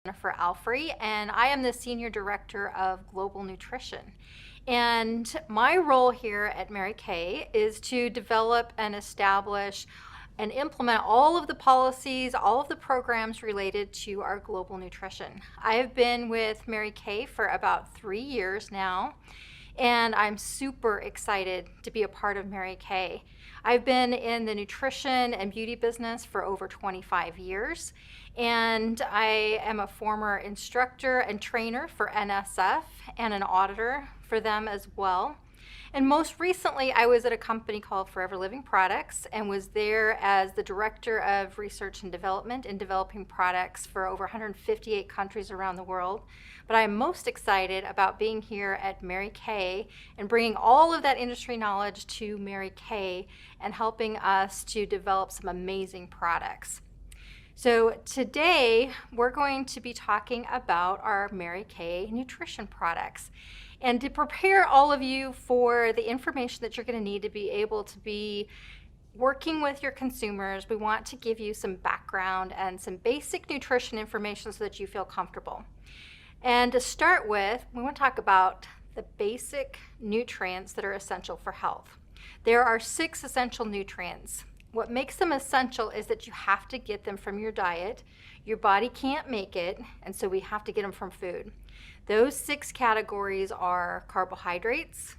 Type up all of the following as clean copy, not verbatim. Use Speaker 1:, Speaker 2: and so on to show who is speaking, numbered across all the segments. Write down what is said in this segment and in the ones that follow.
Speaker 1: Jennifer Alfrey, and I am the Senior Director of Global Nutrition. And my role here at Mary Kay is to develop and establish and implement all of the policies, all of the programs related to our global nutrition. I have been with Mary Kay for about 3 years now, and I'm super excited to be a part of Mary Kay. I've been in the nutrition and beauty business for over 25 years, and I am a former instructor and trainer for NSF and an auditor for them as well. And most recently, I was at a company called Forever Living Products and was there as the Director of Research and Development in developing products for over 158 countries around the world. But I'm most excited about being here at Mary Kay and bringing all of that industry knowledge to Mary Kay and helping us to develop some amazing products. So today, we're going to be talking about our Mary Kay nutrition products. And to prepare all of you for the information that you're going to need to be able to be working with your consumers, we want to give you some background and some basic nutrition information so that you feel comfortable. And to start with, we want to talk about the basic nutrients that are essential for health. There are 6 essential nutrients. What makes them essential is that you have to get them from your diet. Your body can't make it, and so we have to get them from food. Those 6 categories are carbohydrates,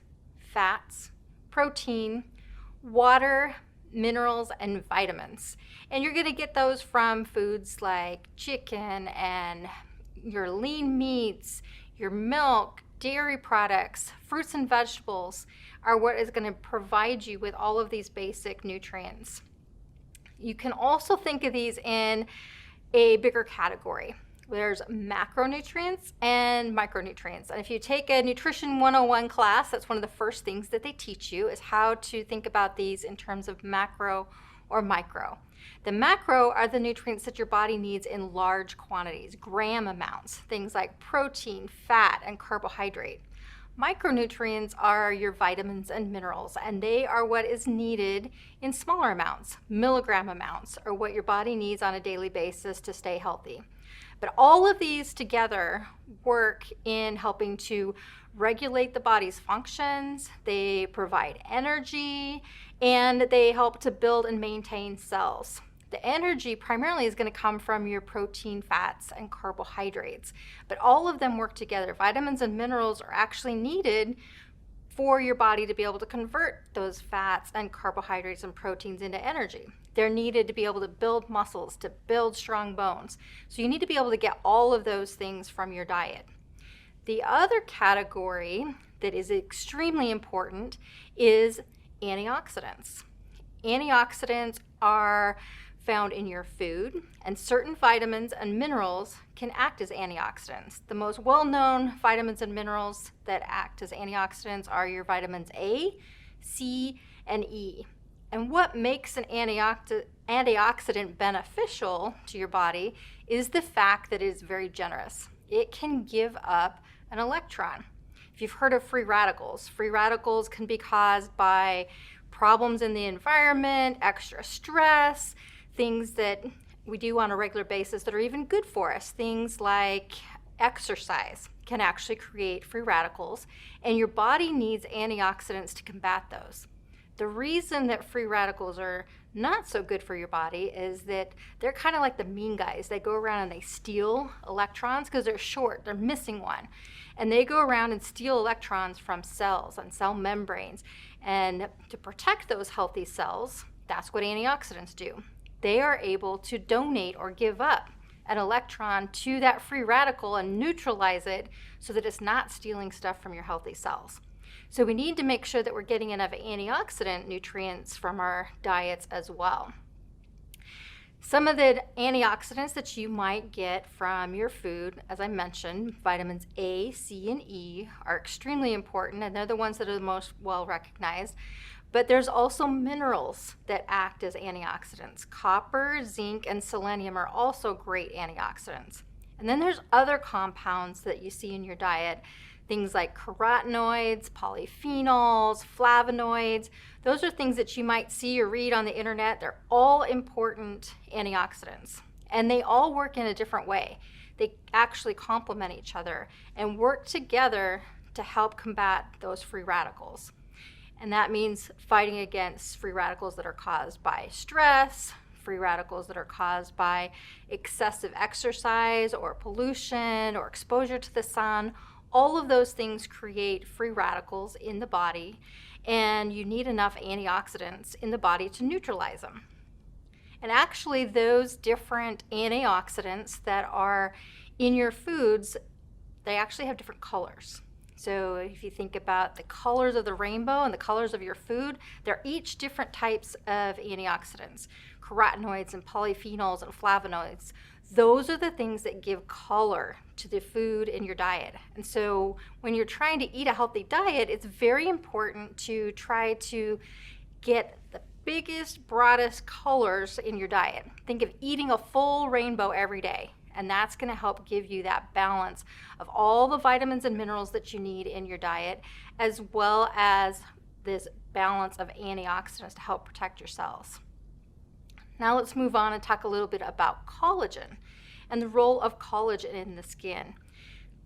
Speaker 1: fats, protein, water, minerals, and vitamins. And you're going to get those from foods like chicken and your lean meats, your milk, dairy products, fruits and vegetables are what is going to provide you with all of these basic nutrients. You can also think of these in a bigger category. There's macronutrients and micronutrients. And if you take a Nutrition 101 class, that's one of the first things that they teach you is how to think about these in terms of macro or micro. The macro are the nutrients that your body needs in large quantities, gram amounts, things like protein, fat, and carbohydrate. Micronutrients are your vitamins and minerals, and they are what is needed in smaller amounts, milligram amounts, or what your body needs on a daily basis to stay healthy. But all of these together work in helping to regulate the body's functions, they provide energy, and they help to build and maintain cells. The energy primarily is going to come from your protein, fats, and carbohydrates, but all of them work together. Vitamins and minerals are actually needed for your body to be able to convert those fats and carbohydrates and proteins into energy. They're needed to be able to build muscles, to build strong bones. So you need to be able to get all of those things from your diet. The other category that is extremely important is antioxidants. Antioxidants are found in your food, and certain vitamins and minerals can act as antioxidants. The most well-known vitamins and minerals that act as antioxidants are your vitamins A, C, and E. And what makes an antioxidant beneficial to your body is the fact that it is very generous. It can give up an electron. If you've heard of free radicals can be caused by problems in the environment, extra stress, things that we do on a regular basis that are even good for us. Things like exercise can actually create free radicals, and your body needs antioxidants to combat those. The reason that free radicals are not so good for your body is that they're kind of like the mean guys. They go around and they steal electrons because they're short, they're missing one. And they go around and steal electrons from cells and cell membranes. And to protect those healthy cells, that's what antioxidants do. They are able to donate or give up an electron to that free radical and neutralize it so that it's not stealing stuff from your healthy cells. So we need to make sure that we're getting enough antioxidant nutrients from our diets as well. Some of the antioxidants that you might get from your food, as I mentioned, vitamins A, C, and E are extremely important, and they're the ones that are the most well recognized. But there's also minerals that act as antioxidants. Copper, zinc, and selenium are also great antioxidants. And then there's other compounds that you see in your diet, things like carotenoids, polyphenols, flavonoids. Those are things that you might see or read on the internet. They're all important antioxidants, and they all work in a different way. they actually complement each other and work together to help combat those free radicals. And that means fighting against free radicals that are caused by stress, free radicals that are caused by excessive exercise or pollution or exposure to the sun. All of those things create free radicals in the body, and you need enough antioxidants in the body to neutralize them. And actually, those different antioxidants that are in your foods, they actually have different colors. So if you think about the colors of the rainbow and the colors of your food, they're each different types of antioxidants, carotenoids and polyphenols and flavonoids. Those are the things that give color to the food in your diet. And so when you're trying to eat a healthy diet, it's very important to try to get the biggest, broadest colors in your diet. Think of eating a full rainbow every day. And that's going to help give you that balance of all the vitamins and minerals that you need in your diet, as well as this balance of antioxidants to help protect your cells. Now let's move on and talk a little bit about collagen and the role of collagen in the skin.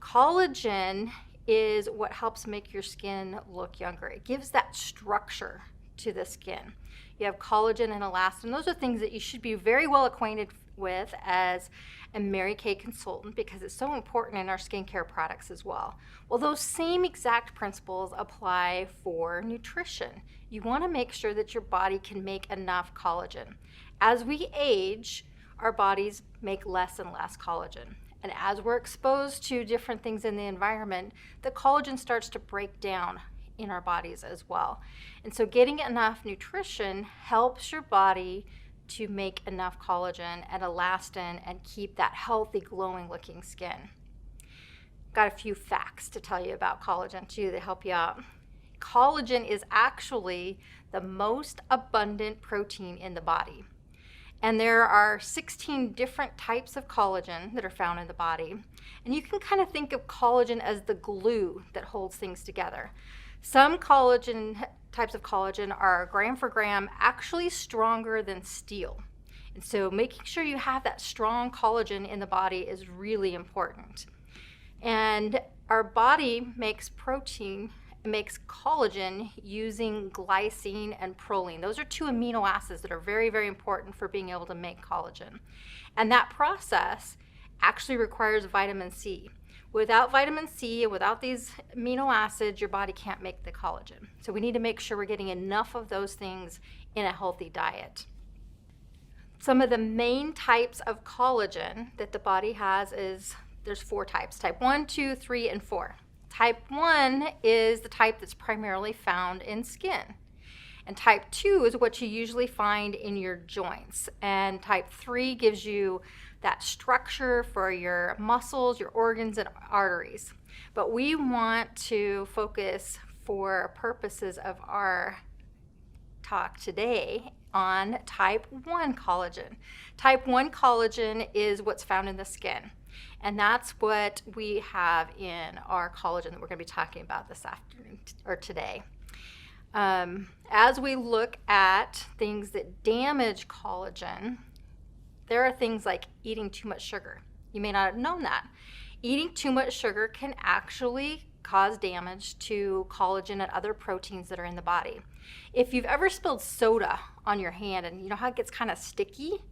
Speaker 1: Collagen is what helps make your skin look younger. It gives that structure to the skin. You have collagen and elastin. Those are things that you should be very well acquainted with as a Mary Kay consultant, because it's so important in our skincare products as well. Well, those same exact principles apply for nutrition. You want to make sure that your body can make enough collagen. As we age, our bodies make less and less collagen. And as we're exposed to different things in the environment, the collagen starts to break down in our bodies as well. And so getting enough nutrition helps your body to make enough collagen and elastin and keep that healthy, glowing looking skin. Got a few facts to tell you about collagen too that help you out. Collagen is actually the most abundant protein in the body. And there are 16 different types of collagen that are found in the body. And you can kind of think of collagen as the glue that holds things together. Some types of collagen are gram for gram actually stronger than steel. And so making sure you have that strong collagen in the body is really important. And our body makes collagen using glycine and proline. Those are two amino acids that are very, very important for being able to make collagen. And that process actually requires vitamin C. Without vitamin C and without these amino acids, your body can't make the collagen. So we need to make sure we're getting enough of those things in a healthy diet. Some of the main types of collagen that the body has is, there's 4 types, type 1, 2, 3, and 4. Type 1 is the type that's primarily found in skin. And type 2 is what you usually find in your joints. And type 3 gives you that structure for your muscles, your organs, and arteries. But we want to focus for purposes of our talk today on type 1 collagen. Type 1 collagen is what's found in the skin. And that's what we have in our collagen that we're going to be talking about this afternoon or today. As we look at things that damage collagen, there are things like eating too much sugar. You may not have known that. Eating too much sugar can actually cause damage to collagen and other proteins that are in the body. If you've ever spilled soda on your hand and you know how it gets kind of sticky,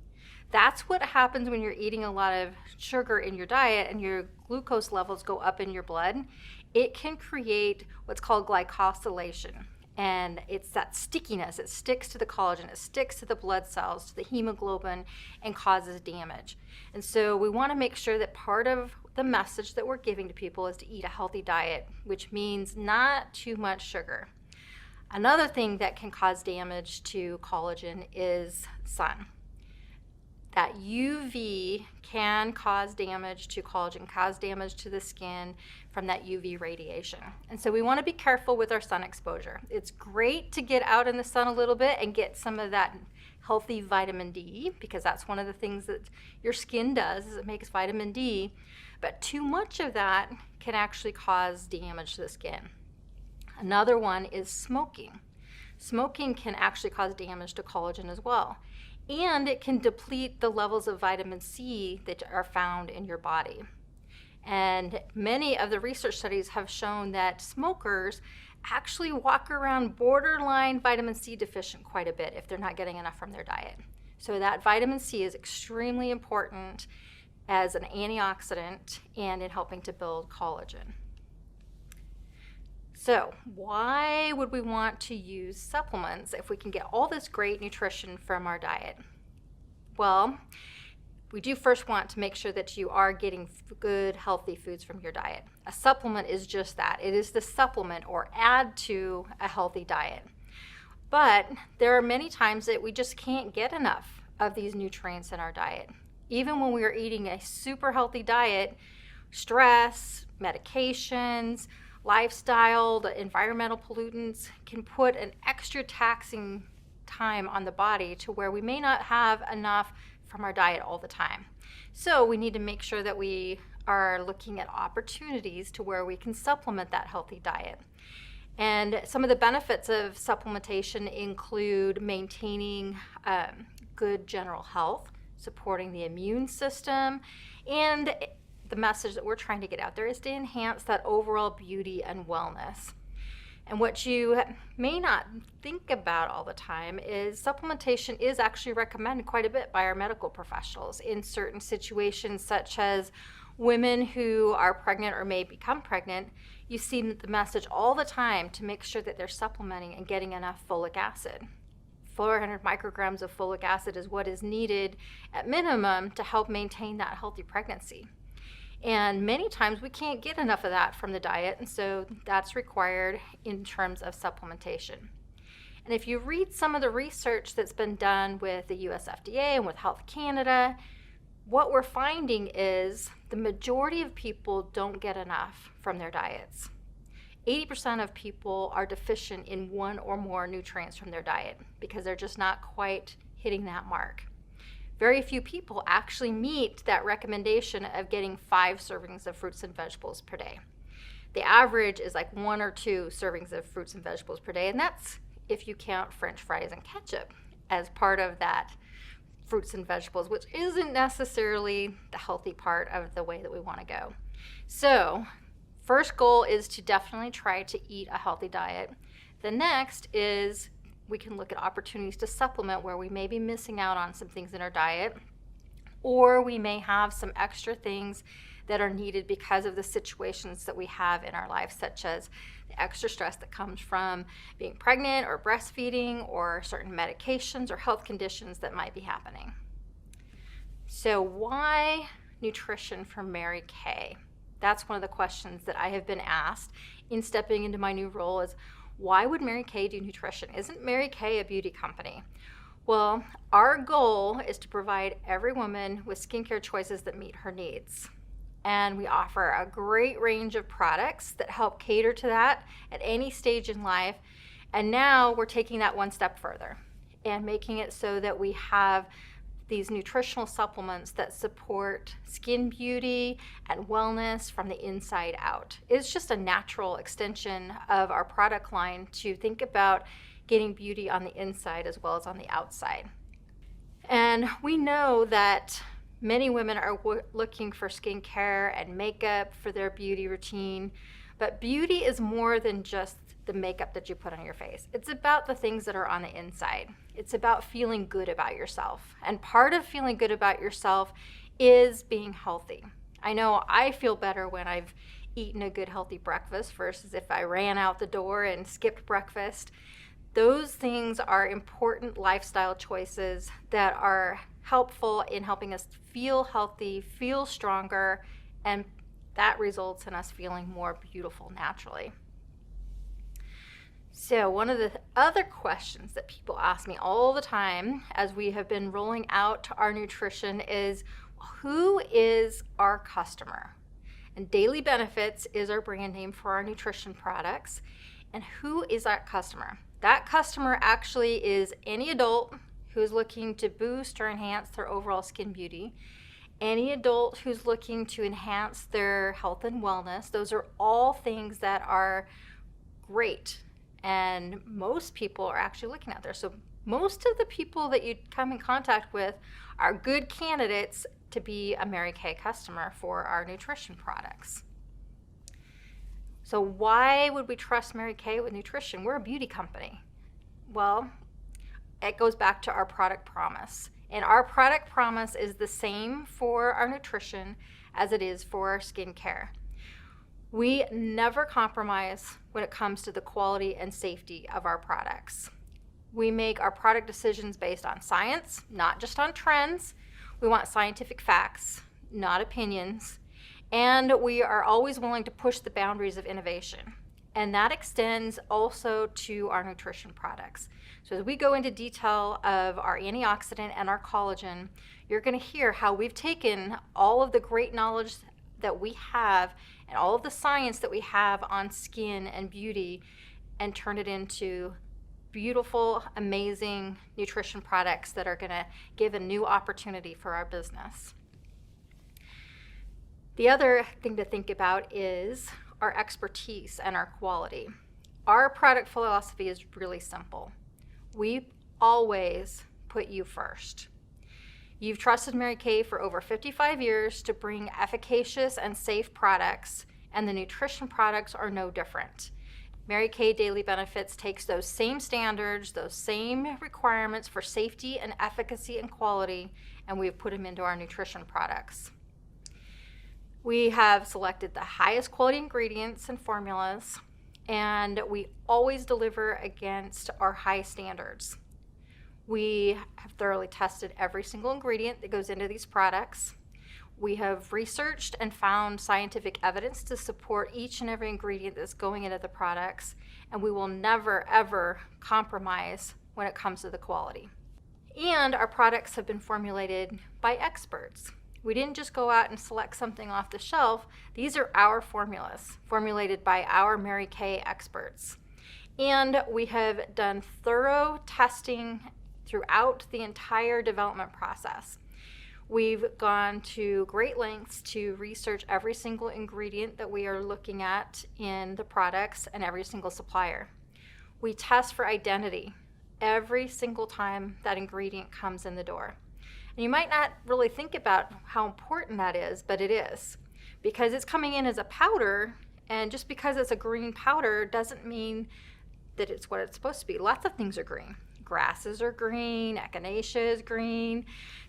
Speaker 1: that's what happens when you're eating a lot of sugar in your diet and your glucose levels go up in your blood. It can create what's called glycosylation. And it's that stickiness. It sticks to the collagen, it sticks to the blood cells, to the hemoglobin, and causes damage. And so we want to make sure that part of the message that we're giving to people is to eat a healthy diet, which means not too much sugar. Another thing that can cause damage to collagen is sun. That UV can cause damage to collagen, cause damage to the skin from that UV radiation. And so we want to be careful with our sun exposure. It's great to get out in the sun a little bit and get some of that healthy vitamin D, because that's one of the things that your skin does, is it makes vitamin D. But too much of that can actually cause damage to the skin. Another one is smoking. Smoking can actually cause damage to collagen as well. and it can deplete the levels of vitamin C that are found in your body. And many of the research studies have shown that smokers actually walk around borderline vitamin C deficient quite a bit if they're not getting enough from their diet. So that vitamin C is extremely important as an antioxidant and in helping to build collagen. So why would we want to use supplements if we can get all this great nutrition from our diet? Well, we do first want to make sure that you are getting good, healthy foods from your diet. A supplement is just that. It is the supplement or add to a healthy diet. But there are many times that we just can't get enough of these nutrients in our diet. Even when we are eating a super healthy diet, stress, medications, lifestyle, the environmental pollutants can put an extra taxing time on the body to where we may not have enough from our diet all the time. So we need to make sure that we are looking at opportunities to where we can supplement that healthy diet. And some of the benefits of supplementation include maintaining good general health, supporting the immune system, and the message that we're trying to get out there is to enhance that overall beauty and wellness. And what you may not think about all the time is supplementation is actually recommended quite a bit by our medical professionals in certain situations, such as women who are pregnant or may become pregnant. You see the message all the time to make sure that they're supplementing and getting enough folic acid. 400 micrograms of folic acid is what is needed at minimum to help maintain that healthy pregnancy. And many times we can't get enough of that from the diet, and so that's required in terms of supplementation. And if you read some of the research that's been done with the US FDA and with Health Canada, what we're finding is the majority of people don't get enough from their diets. 80% of people are deficient in one or more nutrients from their diet because they're just not quite hitting that mark. Very few people actually meet that recommendation of getting 5 servings of fruits and vegetables per day. The average is like 1 or 2 servings of fruits and vegetables per day, and that's if you count French fries and ketchup as part of that fruits and vegetables, which isn't necessarily the healthy part of the way that we want to go. So, first goal is to definitely try to eat a healthy diet. The next is we can look at opportunities to supplement where we may be missing out on some things in our diet, or we may have some extra things that are needed because of the situations that we have in our life, such as the extra stress that comes from being pregnant or breastfeeding or certain medications or health conditions that might be happening. So why nutrition for Mary Kay? That's one of the questions that I have been asked in stepping into my new role is, why would Mary Kay do nutrition? Isn't Mary Kay a beauty company? Well, our goal is to provide every woman with skincare choices that meet her needs. And we offer a great range of products that help cater to that at any stage in life. And now we're taking that one step further and making it so that we have these nutritional supplements that support skin beauty and wellness from the inside out. It's just a natural extension of our product line to think about getting beauty on the inside as well as on the outside. And we know that many women are looking for skincare and makeup for their beauty routine, but beauty is more than just the makeup that you put on your face. It's about the things that are on the inside. It's about feeling good about yourself. And part of feeling good about yourself is being healthy. I know I feel better when I've eaten a good healthy breakfast versus if I ran out the door and skipped breakfast. Those things are important lifestyle choices that are helpful in helping us feel healthy, feel stronger, and that results in us feeling more beautiful naturally. So one of the other questions that people ask me all the time as we have been rolling out our nutrition is, who is our customer? And Daily Benefits is our brand name for our nutrition products. And who is that customer? That customer actually is any adult who's looking to boost or enhance their overall skin beauty, any adult who's looking to enhance their health and wellness. Those are all things that are great. And most people are actually looking out there. So most of the people that you come in contact with are good candidates to be a Mary Kay customer for our nutrition products. So why would we trust Mary Kay with nutrition? We're a beauty company. Well, it goes back to our product promise. And our product promise is the same for our nutrition as it is for our skincare. We never compromise when it comes to the quality and safety of our products. We make our product decisions based on science, not just on trends. We want scientific facts, not opinions. And we are always willing to push the boundaries of innovation. And that extends also to our nutrition products. So as we go into detail of our antioxidant and our collagen, you're going to hear how we've taken all of the great knowledge that we have and all of the science that we have on skin and beauty and turn it into beautiful, amazing nutrition products that are going to give a new opportunity for our business. The other thing to think about is our expertise and our quality. Our product philosophy is really simple. We always put you first. You've trusted Mary Kay for over 55 years to bring efficacious and safe products, and the nutrition products are no different. Mary Kay Daily Benefits takes those same standards, those same requirements for safety and efficacy and quality, and we've put them into our nutrition products. We have selected the highest quality ingredients and formulas, and we always deliver against our high standards. We have thoroughly tested every single ingredient that goes into these products. We have researched and found scientific evidence to support each and every ingredient that's going into the products, and we will never, ever compromise when it comes to the quality. And our products have been formulated by experts. We didn't just go out and select something off the shelf. These are our formulas, formulated by our Mary Kay experts. And we have done thorough testing throughout the entire development process. We've gone to great lengths to research every single ingredient that we are looking at in the products and every single supplier. We test for identity every single time that ingredient comes in the door. And you might not really think about how important that is, but it is. Because it's coming in as a powder, and just because it's a green powder doesn't mean that it's what it's supposed to be. Lots of things are green. Grasses are green, echinacea is green,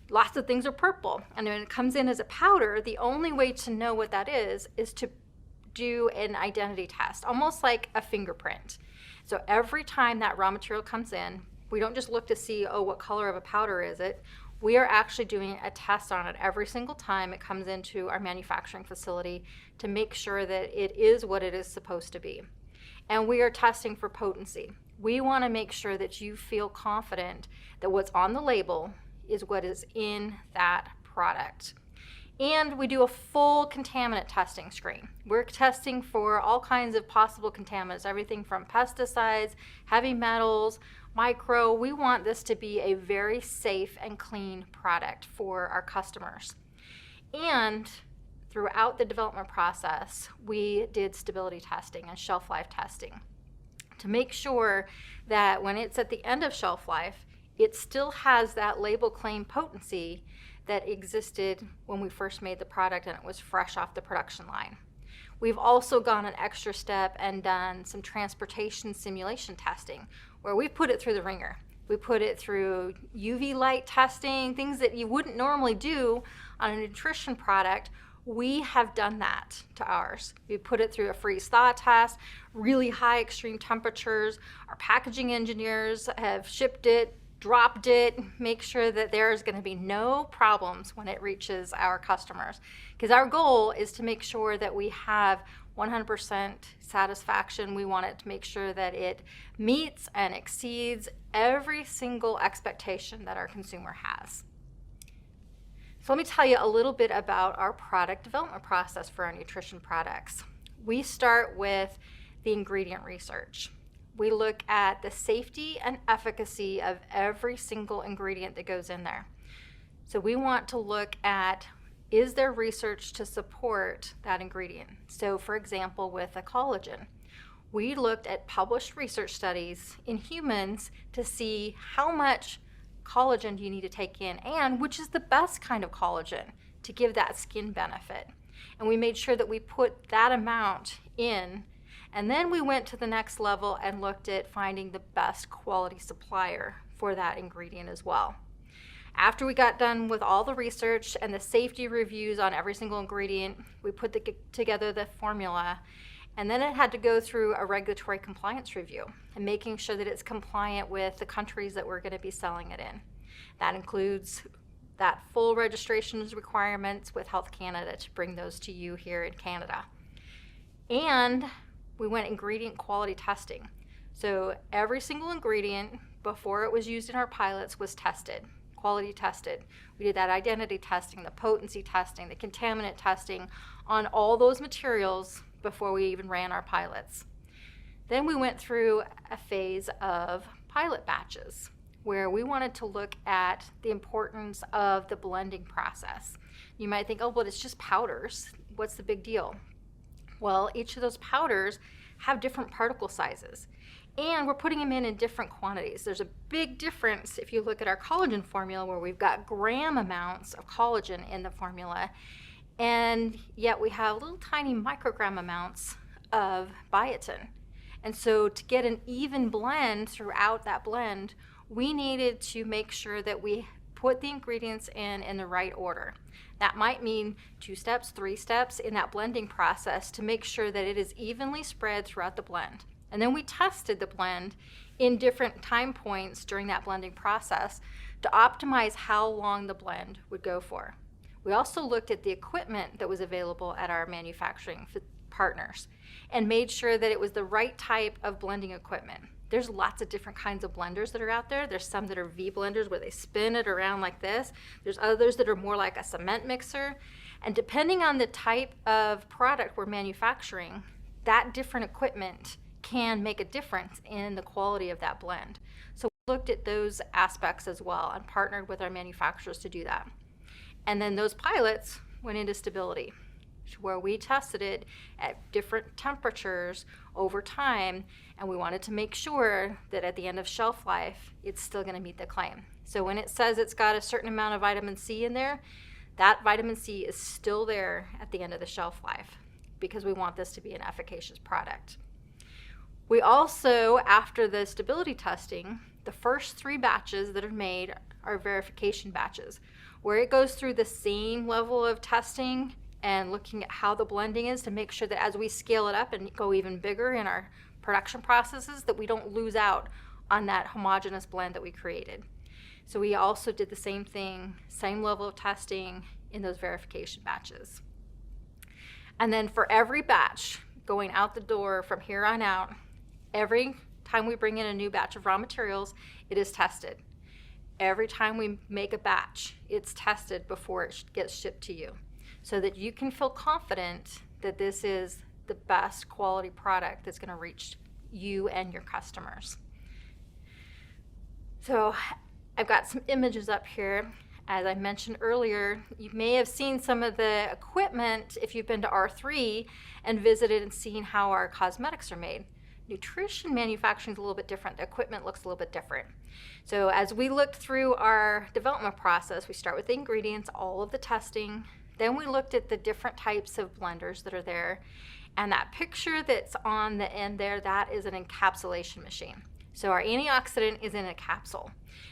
Speaker 1: lots of things are purple. And when it comes in as a powder, the only way to know what that is to do an identity test, almost like a fingerprint. So every time that raw material comes in, we don't just look to see, oh, what color of a powder is it? We are actually doing a test on it every single time it comes into our manufacturing facility to make sure that it is what it is supposed to be. And we are testing for potency. We want to make sure that you feel confident that what's on the label is what is in that product. And we do a full contaminant testing screen. We're testing for all kinds of possible contaminants, everything from pesticides, heavy metals, micro. We want this to be a very safe and clean product for our customers. And throughout the development process, we did stability testing and shelf life testing to make sure that when it's at the end of shelf life, it still has that label claim potency that existed when we first made the product and it was fresh off the production line. We've also gone an extra step and done some transportation simulation testing where we put it through the ringer. We put it through UV light testing, things that you wouldn't normally do on a nutrition product. We have done that to ours. We put it through a freeze-thaw test, really high extreme temperatures. Our packaging engineers have shipped it, dropped it, make sure that there is going to be no problems when it reaches our customers. Because our goal is to make sure that we have 100% satisfaction. We want it to make sure that it meets and exceeds every single expectation that our consumer has. So let me tell you a little bit about our product development process for our nutrition products. We start with the ingredient research. We look at the safety and efficacy of every single ingredient that goes in there. So we want to look at, is there research to support that ingredient? So for example, with a collagen, we looked at published research studies in humans to see how much collagen do you need to take in and which is the best kind of collagen to give that skin benefit. And we made sure that we put that amount in, and then we went to the next level and looked at finding the best quality supplier for that ingredient as well. After we got done with all the research and the safety reviews on every single ingredient, we put together the formula, and then it had to go through a regulatory compliance review and making sure that it's compliant with the countries that we're going to be selling it in. That includes that full registrations requirements with Health Canada to bring those to you here in Canada. And we went ingredient quality testing. So every single ingredient before it was used in our pilots was tested, quality tested. We did that identity testing, the potency testing, the contaminant testing on all those materials before we even ran our pilots. Then we went through a phase of pilot batches where we wanted to look at the importance of the blending process. You might think, oh, well, it's just powders. What's the big deal? Well, each of those powders have different particle sizes, and we're putting them in different quantities. There's a big difference if you look at our collagen formula where we've got gram amounts of collagen in the formula, and yet we have little tiny microgram amounts of biotin. And so to get an even blend throughout that blend, we needed to make sure that we put the ingredients in the right order. That might mean 2 steps, 3 steps in that blending process to make sure that it is evenly spread throughout the blend. And then we tested the blend in different time points during that blending process to optimize how long the blend would go for. We also looked at the equipment that was available at our manufacturing partners and made sure that it was the right type of blending equipment. There's lots of different kinds of blenders that are out there. There's some that are V blenders where they spin it around like this. There's others that are more like a cement mixer. And depending on the type of product we're manufacturing, that different equipment can make a difference in the quality of that blend. So we looked at those aspects as well and partnered with our manufacturers to do that. And then those pilots went into stability, where we tested it at different temperatures over time, and we wanted to make sure that at the end of shelf life, it's still going to meet the claim. So when it says it's got a certain amount of vitamin C in there, that vitamin C is still there at the end of the shelf life because we want this to be an efficacious product. We also, after the stability testing, the first 3 batches that are made are verification batches, where it goes through the same level of testing and looking at how the blending is to make sure that as we scale it up and go even bigger in our production processes, that we don't lose out on that homogeneous blend that we created. So we also did the same thing, same level of testing in those verification batches. And then for every batch going out the door from here on out, every time we bring in a new batch of raw materials, it is tested. Every time we make a batch, it's tested before it gets shipped to you, so that you can feel confident that this is the best quality product that's going to reach you and your customers. So I've got some images up here. As I mentioned earlier, you may have seen some of the equipment if you've been to R3 and visited and seen how our cosmetics are made. Nutrition manufacturing is a little bit different. The equipment looks a little bit different. So as we looked through our development process, we start with the ingredients, all of the testing. Then we looked at the different types of blenders that are there. And that picture that's on the end there, that is an encapsulation machine. So our antioxidant is in a capsule.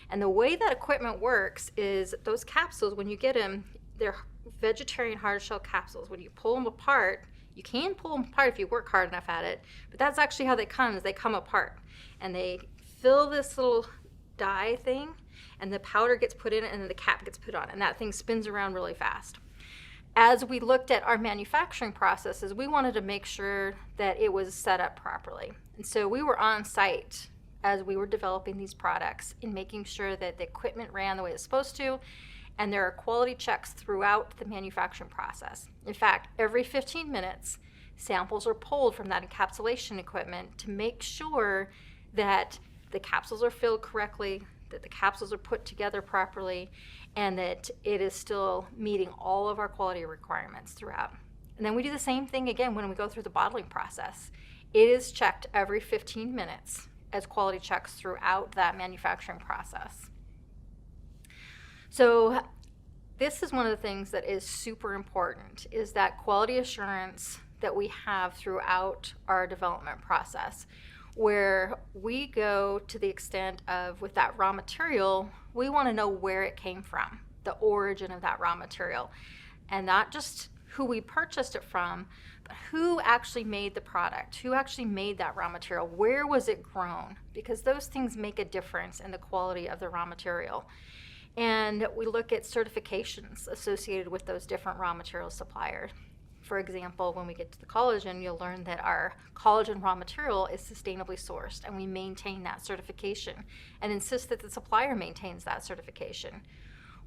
Speaker 1: And the way that equipment works is those capsules, when you get them, they're vegetarian hard shell capsules. When you pull them apart, you can pull them apart if you work hard enough at it, but that's actually how they come, is they come apart. And they fill this little dye thing, and the powder gets put in it, and then the cap gets put on, and that thing spins around really fast. As we looked at our manufacturing processes, we wanted to make sure that it was set up properly. And so we were on site as we were developing these products in making sure that the equipment ran the way it's supposed to, and there are quality checks throughout the manufacturing process. In fact, every 15 minutes, samples are pulled from that encapsulation equipment to make sure that the capsules are filled correctly, that the capsules are put together properly, and that it is still meeting all of our quality requirements throughout. And then we do the same thing again when we go through the bottling process. It is checked every 15 minutes as quality checks throughout that manufacturing process. So this is one of the things that is super important, is that quality assurance that we have throughout our development process, where we go to the extent of, with that raw material, we want to know where it came from, the origin of that raw material, and not just who we purchased it from, but who actually made the product, who actually made that raw material, where was it grown, because those things make a difference in the quality of the raw material. And we look at certifications associated with those different raw material suppliers. For example, when we get to the collagen, you'll learn that our collagen raw material is sustainably sourced, and we maintain that certification and insist that the supplier maintains that certification.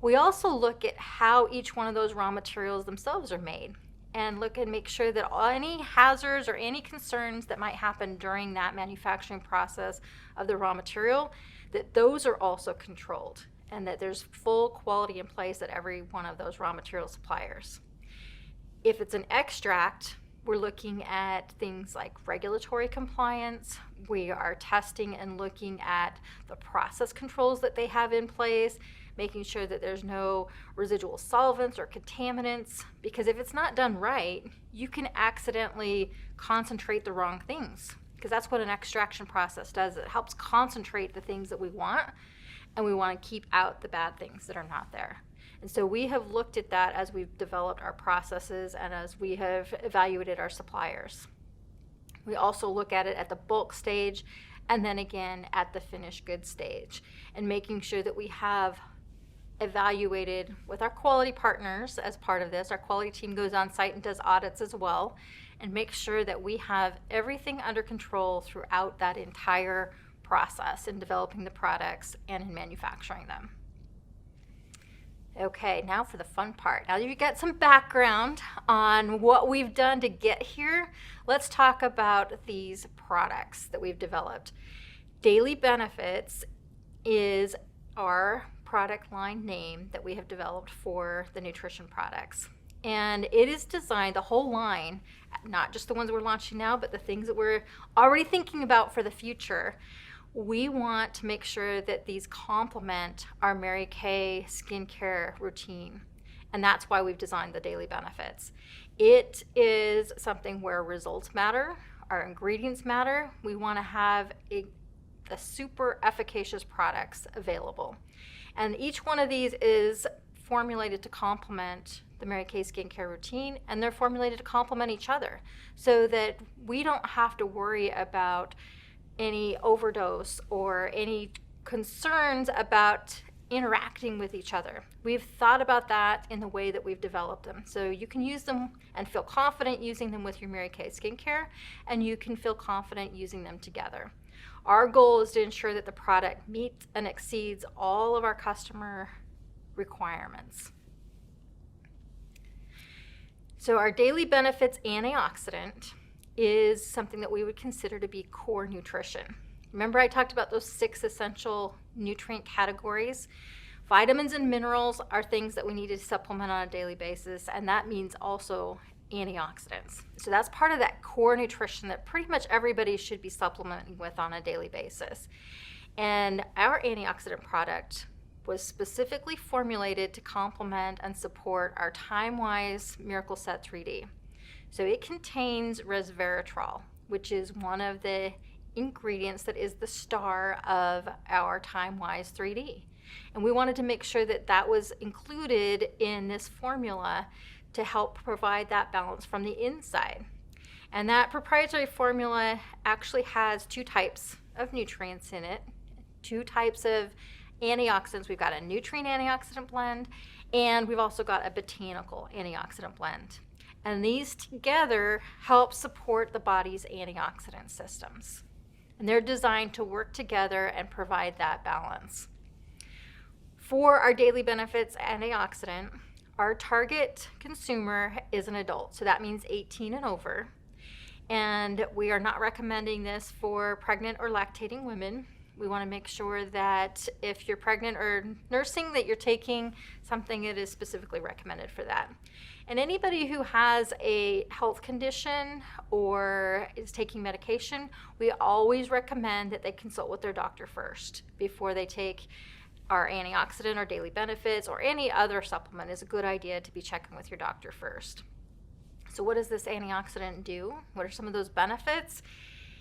Speaker 1: We also look at how each one of those raw materials themselves are made, and look and make sure that any hazards or any concerns that might happen during that manufacturing process of the raw material, that those are also controlled, and that there's full quality in place at every one of those raw material suppliers. If it's an extract, we're looking at things like regulatory compliance. We are testing and looking at the process controls that they have in place, making sure that there's no residual solvents or contaminants, because if it's not done right, you can accidentally concentrate the wrong things, because that's what an extraction process does. It helps concentrate the things that we want, and we want to keep out the bad things that are not there. And so we have looked at that as we've developed our processes and as we have evaluated our suppliers. We also look at it at the bulk stage and then again at the finished goods stage, and making sure that we have evaluated with our quality partners as part of this. Our quality team goes on site and does audits as well, and make sure that we have everything under control throughout that entire process in developing the products and in manufacturing them. Okay, now for the fun part. Now that you've got some background on what we've done to get here, let's talk about these products that we've developed. Daily Benefits is our product line name that we have developed for the nutrition products. And it is designed, the whole line, not just the ones we're launching now, but the things that we're already thinking about for the future. We want to make sure that these complement our Mary Kay skincare routine. And that's why we've designed the Daily Benefits. It is something where results matter, our ingredients matter. We want to have the super efficacious products available. And each one of these is formulated to complement the Mary Kay skincare routine, and they're formulated to complement each other so that we don't have to worry about any overdose or any concerns about interacting with each other. We've thought about that in the way that we've developed them. So you can use them and feel confident using them with your Mary Kay skincare, and you can feel confident using them together. Our goal is to ensure that the product meets and exceeds all of our customer requirements. So our Daily Benefits antioxidant is something that we would consider to core nutrition. Remember I talked about those 6 essential nutrient categories? Vitamins and minerals are things that we need to supplement on a daily basis, and that means also antioxidants. So that's part of that core nutrition that pretty much everybody should be supplementing with on a daily basis. And our antioxidant product was specifically formulated to complement and support our TimeWise Miracle Set 3D. So it contains resveratrol, which is one of the ingredients that is the star of our TimeWise 3D. And we wanted to make sure that that was included in this formula to help provide that balance from the inside. And that proprietary formula actually has 2 types of nutrients in it, 2 types of antioxidants. We've got a nutrient antioxidant blend, and we've also got a botanical antioxidant blend. And these together help support the body's antioxidant systems. And they're designed to work together and provide that balance. For our Daily Benefits antioxidant, our target consumer is an adult, so that means 18 and over. And we are not recommending this for pregnant or lactating women. We want to make sure that if you're pregnant or nursing, that you're taking something that is specifically recommended for that. And anybody who has a health condition or is taking medication, we always recommend that they consult with their doctor first before they take our antioxidant or daily benefits or any other supplement. It's a good idea to be checking with your doctor first. So what does this antioxidant do? What are some of those benefits?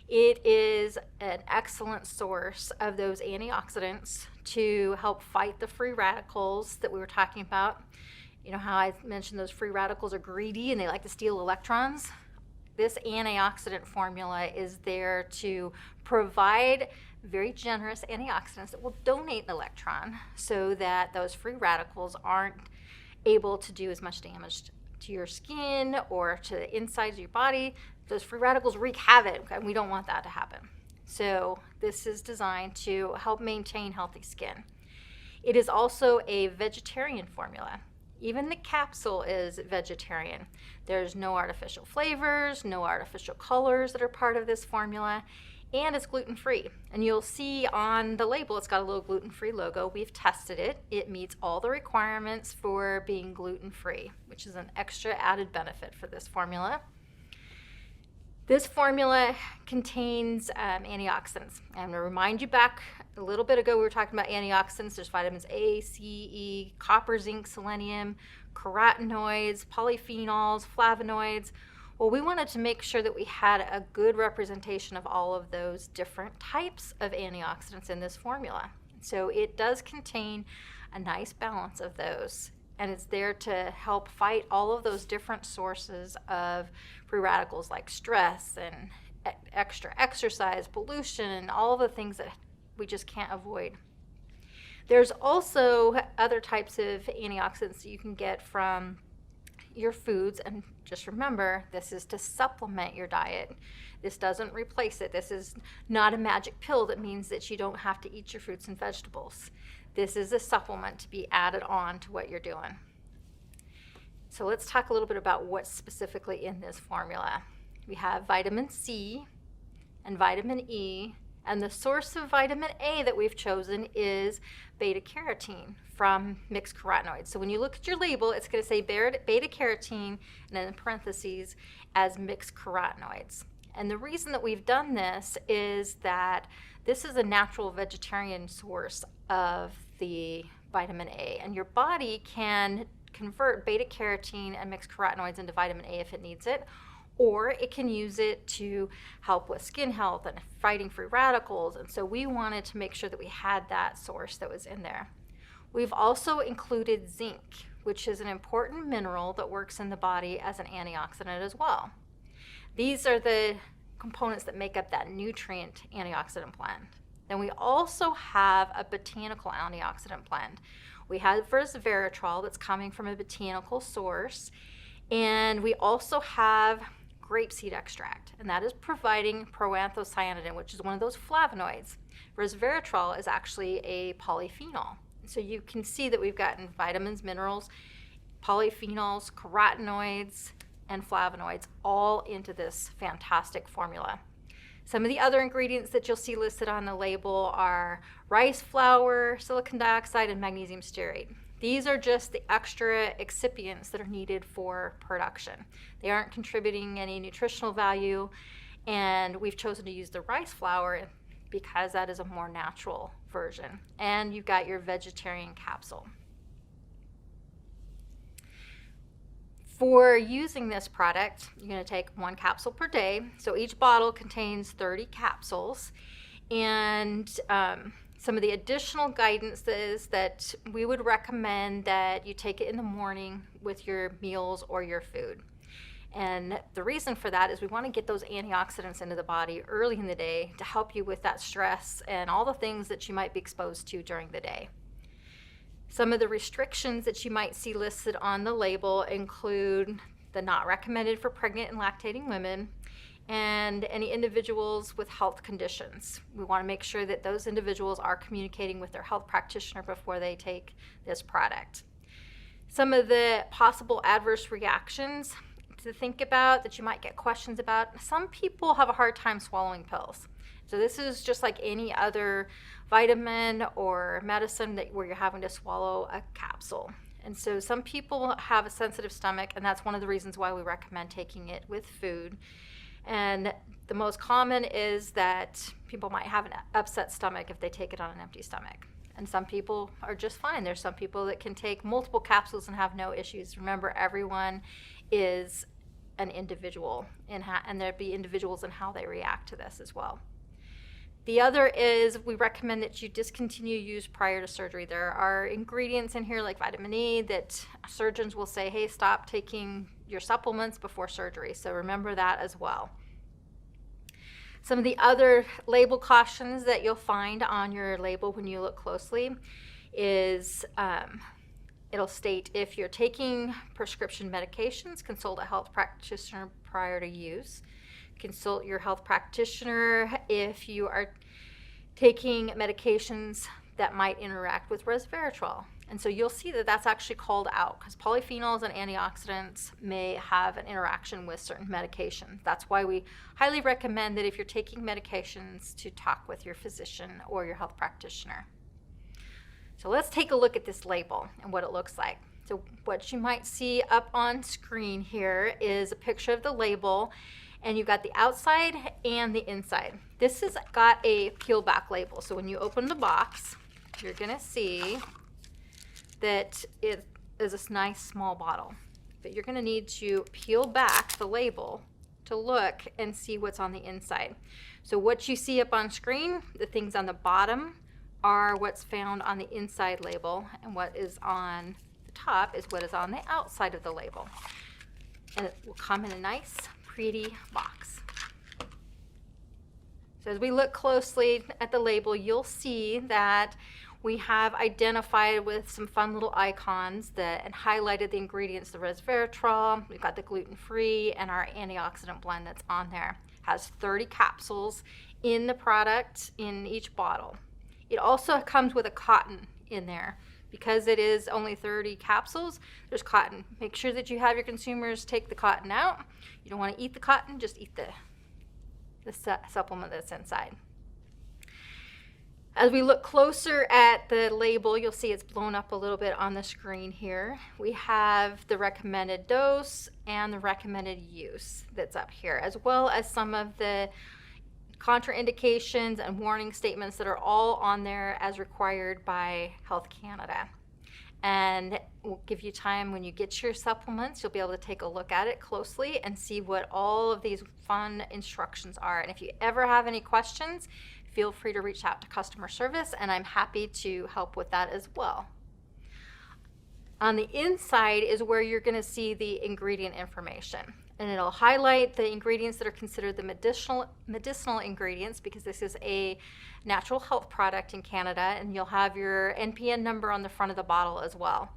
Speaker 1: It is an excellent source of those antioxidants to help fight the free radicals that we were talking about. You know how I mentioned those free radicals are greedy and they like to steal electrons? This antioxidant formula is there to provide very generous antioxidants that will donate an electron so that those free radicals aren't able to do as much damage to your skin or to the insides of your body. Those free radicals wreak havoc, and we don't want that to happen. So this is designed to help maintain healthy skin. It is also a vegetarian formula. Even the capsule is vegetarian. There's no artificial flavors, no artificial colors that are part of this formula, and it's gluten-free. And you'll see on the label, it's got a little gluten-free logo. We've tested it. It meets all the requirements for being gluten-free, which is an extra added benefit for this formula. This formula contains antioxidants. I'm going to remind you back a little bit ago, we were talking about antioxidants. There's vitamins A, C, E, copper, zinc, selenium, carotenoids, polyphenols, flavonoids. Well, we wanted to make sure that we had a good representation of all of those different types of antioxidants in this formula. So it does contain a nice balance of those. And it's there to help fight all of those different sources of free radicals like stress and extra exercise, pollution, and all the things that we just can't avoid. There's also other types of antioxidants that you can get from your foods, and just remember, this is to supplement your diet. This doesn't replace it. This is not a magic pill that means that you don't have to eat your fruits and vegetables. This is a supplement to be added on to what you're doing. So let's talk a little bit about what's specifically in this formula. We have vitamin C and vitamin E, and the source of vitamin A that we've chosen is beta carotene from mixed carotenoids. So when you look at your label, it's going to say beta carotene and then in parentheses as mixed carotenoids. And the reason that we've done this is that this is a natural vegetarian source of the vitamin A, and your body can convert beta carotene and mixed carotenoids into vitamin A if it needs it, or it can use it to help with skin health and fighting free radicals. And so we wanted to make sure that we had that source that was in there. We've also included zinc, which is an important mineral that works in the body as an antioxidant as well. These are the components that make up that nutrient antioxidant blend. Then we also have a botanical antioxidant blend. We have resveratrol that's coming from a botanical source, and we also have grapeseed extract, and that is providing proanthocyanidin, which is one of those flavonoids. Resveratrol is actually a polyphenol. So you can see that we've gotten vitamins, minerals, polyphenols, carotenoids, and flavonoids all into this fantastic formula. Some of the other ingredients that you'll see listed on the label are rice flour, silicon dioxide, and magnesium stearate. These are just the extra excipients that are needed for production. They aren't contributing any nutritional value, and we've chosen to use the rice flour because that is a more natural version. And you've got your vegetarian capsule. For using this product, you're going to take 1 capsule per day. So each bottle contains 30 capsules. And some of the additional guidance is that we would recommend that you take it in the morning with your meals or your food. And the reason for that is we want to get those antioxidants into the body early in the day to help you with that stress and all the things that you might be exposed to during the day. Some of the restrictions that you might see listed on the label include the not recommended for pregnant and lactating women and any individuals with health conditions. We want to make sure that those individuals are communicating with their health practitioner before they take this product. Some of the possible adverse reactions to think about that you might get questions about. Some people have a hard time swallowing pills. So this is just like any other vitamin or medicine where you're having to swallow a capsule. And so some people have a sensitive stomach, and that's one of the reasons why we recommend taking it with food. And the most common is that people might have an upset stomach if they take it on an empty stomach. And some people are just fine. There's some people that can take multiple capsules and have no issues. Remember, everyone is an individual, and there'd be individuals in how they react to this as well. The other is we recommend that you discontinue use prior to surgery. There are ingredients in here like vitamin E that surgeons will say, hey, stop taking your supplements before surgery. So remember that as well. Some of the other label cautions that you'll find on your label when you look closely is it'll state if you're taking prescription medications, consult a health practitioner prior to use. Consult your health practitioner if you are taking medications that might interact with resveratrol. And so you'll see that that's actually called out because polyphenols and antioxidants may have an interaction with certain medications. That's why we highly recommend that if you're taking medications to talk with your physician or your health practitioner. So let's take a look at this label and what it looks like. So what you might see up on screen here is a picture of the label, and you've got the outside and the inside. This has got a peel back label. So when you open the box, you're gonna see that it is this nice small bottle. But you're gonna need to peel back the label to look and see what's on the inside. So what you see up on screen, the things on the bottom are what's found on the inside label, and what is on the top is what is on the outside of the label. And it will come in a nice, pretty box. So as we look closely at the label, you'll see that we have identified with some fun little icons and highlighted the ingredients, the resveratrol, we've got the gluten-free, and our antioxidant blend that's on there. It has 30 capsules in the product in each bottle. It also comes with a cotton in there. Because it is only 30 capsules, there's cotton. Make sure that you have your consumers take the cotton out. You don't want to eat the cotton, just eat the supplement that's inside. As we look closer at the label, you'll see it's blown up a little bit on the screen here. We have the recommended dose and the recommended use that's up here, as well as some of the contraindications and warning statements that are all on there as required by Health Canada. And we'll give you time when you get your supplements, you'll be able to take a look at it closely and see what all of these fun instructions are. And if you ever have any questions, feel free to reach out to customer service, and I'm happy to help with that as well. On the inside is where you're going to see the ingredient information. And it'll highlight the ingredients that are considered the medicinal ingredients, because this is a natural health product in Canada, and you'll have your NPN number on the front of the bottle as well.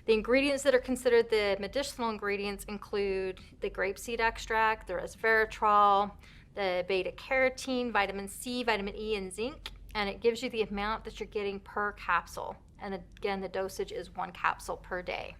Speaker 1: The ingredients that are considered the medicinal ingredients include the grapeseed extract, the resveratrol, the beta-carotene, vitamin C, vitamin E, and zinc, and it gives you the amount that you're getting per capsule. And again, the dosage is 1 capsule per day.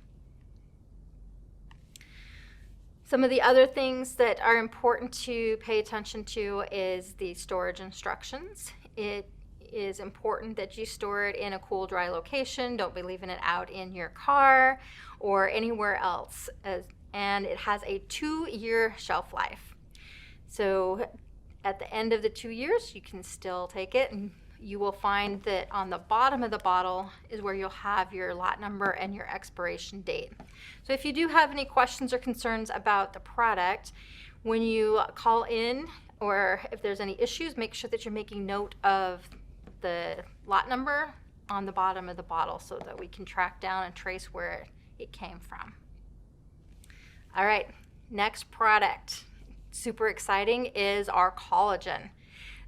Speaker 1: Some of the other things that are important to pay attention to is the storage instructions. It is important that you store it in a cool, dry location. Don't be leaving it out in your car or anywhere else. And it has a 2-year shelf life. So at the end of the 2 years, you can still take it, and you will find that on the bottom of the bottle is where you'll have your lot number and your expiration date. So if you do have any questions or concerns about the product, when you call in or if there's any issues, make sure that you're making note of the lot number on the bottom of the bottle so that we can track down and trace where it came from. All right, next product, super exciting, is our collagen.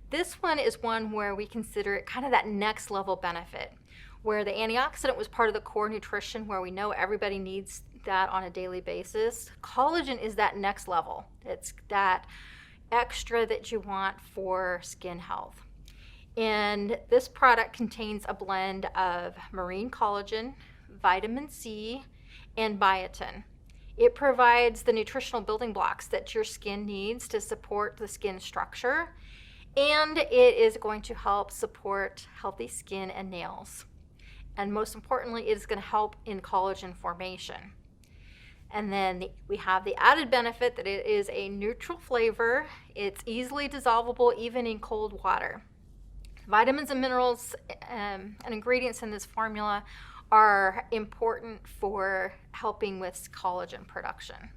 Speaker 1: This one is one where we consider it kind of that next level benefit, where the antioxidant was part of the core nutrition, where we know everybody needs that on a daily basis. Collagen is that next level. It's that extra that you want for skin health. And this product contains a blend of marine collagen, vitamin C, and biotin. It provides the nutritional building blocks that your skin needs to support the skin structure. And it is going to help support healthy skin and nails. And most importantly, it is going to help in collagen formation. And then we have the added benefit that it is a neutral flavor. It's easily dissolvable even in cold water. Vitamins and minerals and ingredients in this formula are important for helping with collagen production.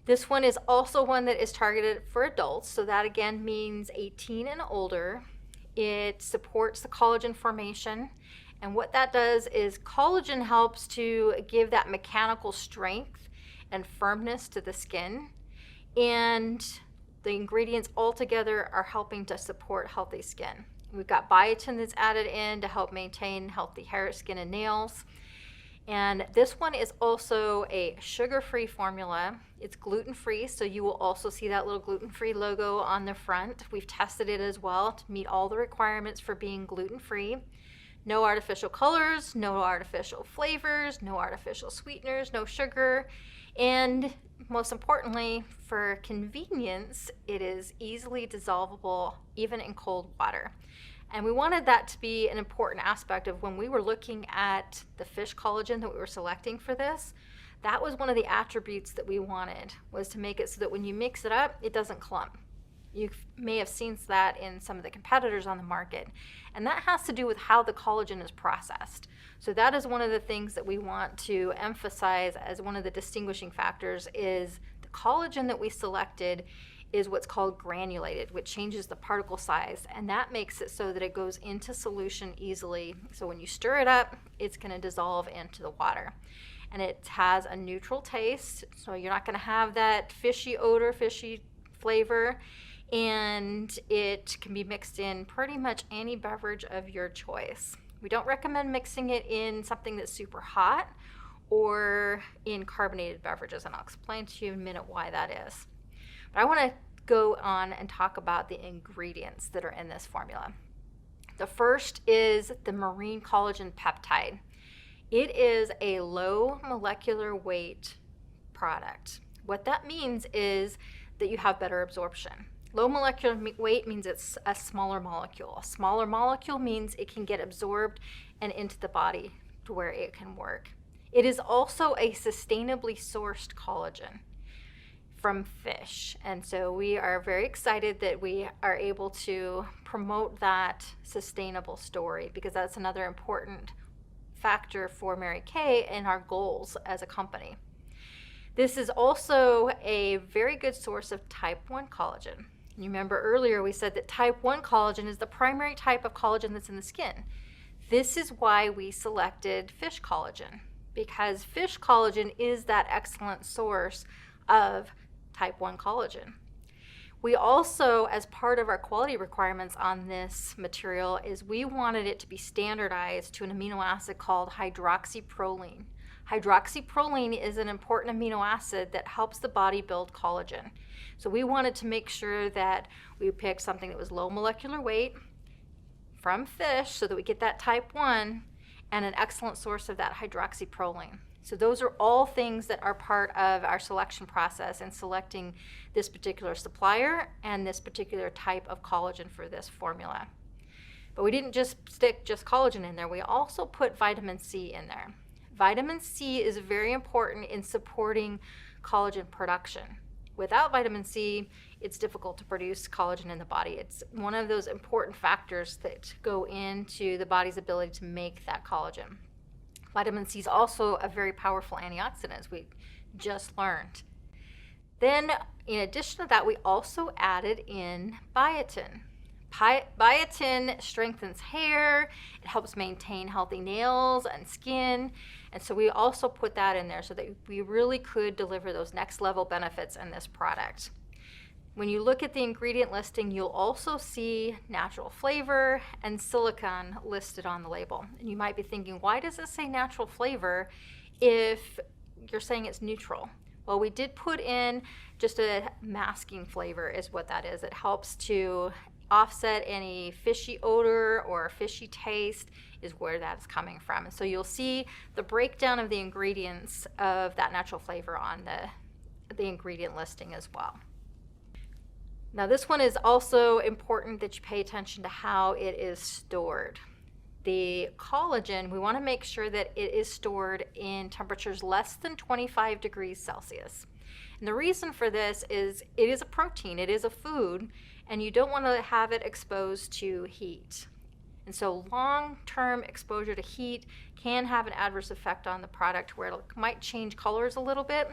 Speaker 1: This one is also one that is targeted for adults, so that again means 18 and older. It supports the collagen formation, and what that does is collagen helps to give that mechanical strength and firmness to the skin, and the ingredients all together are helping to support healthy skin. We've got biotin that's added in to help maintain healthy hair, skin, and nails. And this one is also a sugar-free formula. It's gluten-free, so you will also see that little gluten-free logo on the front. We've tested it as well to meet all the requirements for being gluten-free. No artificial colors, no artificial flavors, no artificial sweeteners, no sugar, and most importantly, for convenience, it is easily dissolvable even in cold water. And we wanted that to be an important aspect of when we were looking at the fish collagen that we were selecting for this. That was one of the attributes that we wanted, was to make it so that when you mix it up, it doesn't clump. You may have seen that in some of the competitors on the market. And that has to do with how the collagen is processed. So that is one of the things that we want to emphasize as one of the distinguishing factors is the collagen that we selected is what's called granulated, which changes the particle size, and that makes it so that it goes into solution easily. So when you stir it up, it's going to dissolve into the water. And it has a neutral taste, so you're not going to have that fishy odor, fishy flavor, and it can be mixed in pretty much any beverage of your choice. We don't recommend mixing it in something that's super hot or in carbonated beverages, and I'll explain to you in a minute why that is. But I want to go on and talk about the ingredients that are in this formula. The first is the marine collagen peptide. It is a low molecular weight product. What that means is that you have better absorption. Low molecular weight means it's a smaller molecule. A smaller molecule means it can get absorbed and into the body to where it can work. It is also a sustainably sourced collagen from fish, and so we are very excited that we are able to promote that sustainable story, because that's another important factor for Mary Kay in our goals as a company. This is also a very good source of type 1 collagen. You remember earlier we said that type 1 collagen is the primary type of collagen that's in the skin. This is why we selected fish collagen, because fish collagen is that excellent source of type 1 collagen. We also, as part of our quality requirements on this material, is we wanted it to be standardized to an amino acid called hydroxyproline. Hydroxyproline is an important amino acid that helps the body build collagen. So we wanted to make sure that we picked something that was low molecular weight from fish so that we get that type 1 and an excellent source of that hydroxyproline. So those are all things that are part of our selection process in selecting this particular supplier and this particular type of collagen for this formula. But we didn't just stick just collagen in there. We also put vitamin C in there. Vitamin C is very important in supporting collagen production. Without vitamin C, it's difficult to produce collagen in the body. It's one of those important factors that go into the body's ability to make that collagen. Vitamin C is also a very powerful antioxidant, as we just learned. Then, in addition to that, we also added in biotin. Biotin strengthens hair, it helps maintain healthy nails and skin, and so we also put that in there so that we really could deliver those next level benefits in this product. When you look at the ingredient listing, you'll also see natural flavor and silicone listed on the label. And you might be thinking, why does it say natural flavor if you're saying it's neutral? Well, we did put in just a masking flavor is what that is. It helps to offset any fishy odor or fishy taste is where that's coming from. And so you'll see the breakdown of the ingredients of that natural flavor on the ingredient listing as well. Now, this one is also important that you pay attention to how it is stored. The collagen, we want to make sure that it is stored in temperatures less than 25 degrees Celsius. And the reason for this is it is a protein, it is a food, and you don't want to have it exposed to heat. And so long-term exposure to heat can have an adverse effect on the product where it might change colors a little bit.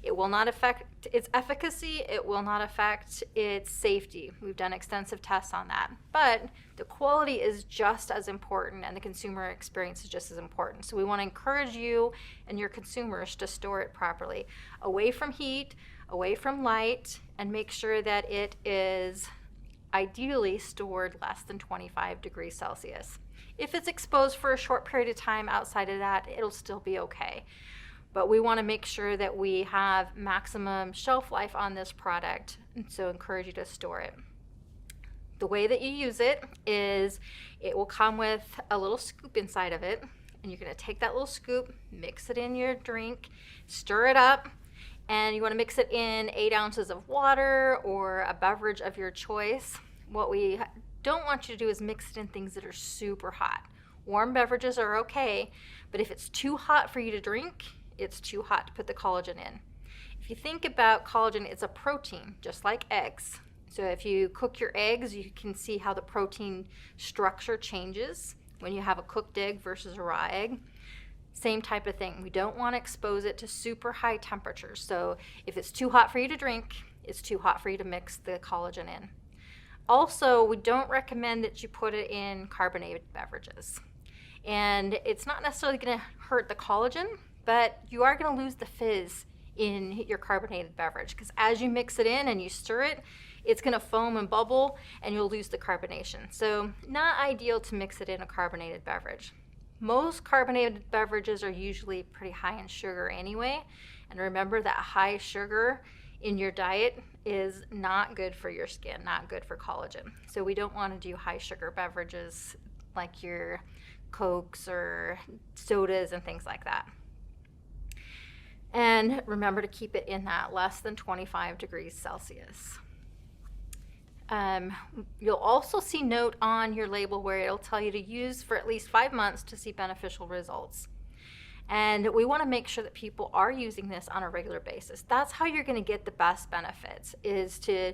Speaker 1: It will not affect its efficacy. It will not affect its safety. We've done extensive tests on that. But the quality is just as important, and the consumer experience is just as important. So we want to encourage you and your consumers to store it properly, away from heat, away from light, and make sure that it is ideally stored less than 25 degrees Celsius. If it's exposed for a short period of time outside of that, it'll still be okay. But we want to make sure that we have maximum shelf life on this product, and so encourage you to store it. The way that you use it is it will come with a little scoop inside of it, and you're going to take that little scoop, mix it in your drink, stir it up, and you want to mix it in 8 ounces of water or a beverage of your choice. What we don't want you to do is mix it in things that are super hot. Warm beverages are okay, but if it's too hot for you to drink, it's too hot to put the collagen in. If you think about collagen, it's a protein, just like eggs. So if you cook your eggs, you can see how the protein structure changes when you have a cooked egg versus a raw egg. Same type of thing. We don't want to expose it to super high temperatures. So if it's too hot for you to drink, it's too hot for you to mix the collagen in. Also, we don't recommend that you put it in carbonated beverages. And it's not necessarily going to hurt the collagen, but you are going to lose the fizz in your carbonated beverage, because as you mix it in and you stir it, it's going to foam and bubble and you'll lose the carbonation. So not ideal to mix it in a carbonated beverage. Most carbonated beverages are usually pretty high in sugar anyway, and remember that high sugar in your diet is not good for your skin, not good for collagen. So we don't want to do high sugar beverages like your Cokes or sodas and things like that. And remember to keep it in that less than 25 degrees Celsius. You'll also see note on your label where it'll tell you to use for at least 5 months to see beneficial results. And we want to make sure that people are using this on a regular basis. That's how you're going to get the best benefits, is to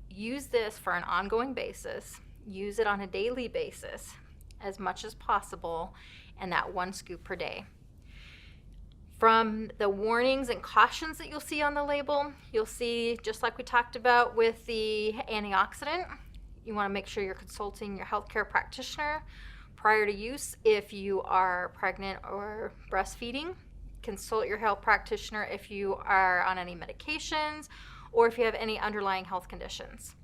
Speaker 1: use this for an ongoing basis, use it on a daily basis as much as possible, and that 1 scoop per day. From the warnings and cautions that you'll see on the label, you'll see, just like we talked about with the antioxidant, you want to make sure you're consulting your healthcare practitioner prior to use. If you are pregnant or breastfeeding, consult your health practitioner if you are on any medications or if you have any underlying health conditions.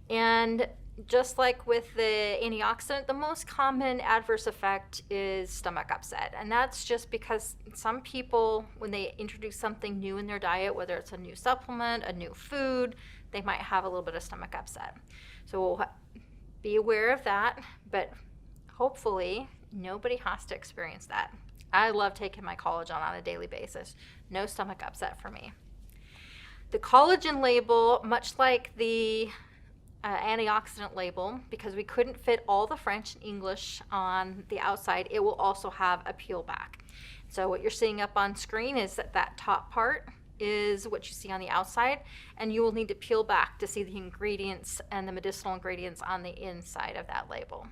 Speaker 1: And just like with the antioxidant, the most common adverse effect is stomach upset. And that's just because some people, when they introduce something new in their diet, whether it's a new supplement, a new food, they might have a little bit of stomach upset. So we'll be aware of that, but hopefully nobody has to experience that. I love taking my collagen on a daily basis. No stomach upset for me. The collagen label, much like the antioxidant label, because we couldn't fit all the French and English on the outside, it will also have a peel back. So what you're seeing up on screen is that top part is what you see on the outside, and you will need to peel back to see the ingredients and the medicinal ingredients on the inside of that label.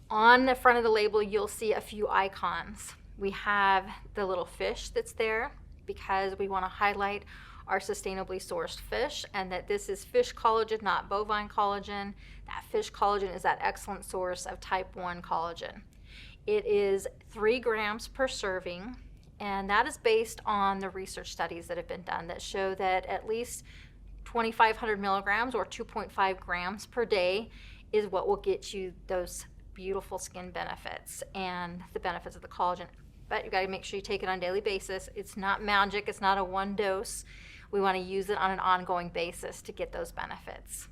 Speaker 1: On the front of the label, you'll see a few icons. We have the little fish that's there because we want to highlight our sustainably sourced fish, and that this is fish collagen, not bovine collagen. That fish collagen is that excellent source of type 1 collagen. It is 3 grams per serving, and that is based on the research studies that have been done that show that at least 2,500 milligrams or 2.5 grams per day is what will get you those beautiful skin benefits and the benefits of the collagen. But you got to make sure you take it on a daily basis. It's not magic. It's not a one dose. We want to use it on an ongoing basis to get those benefits.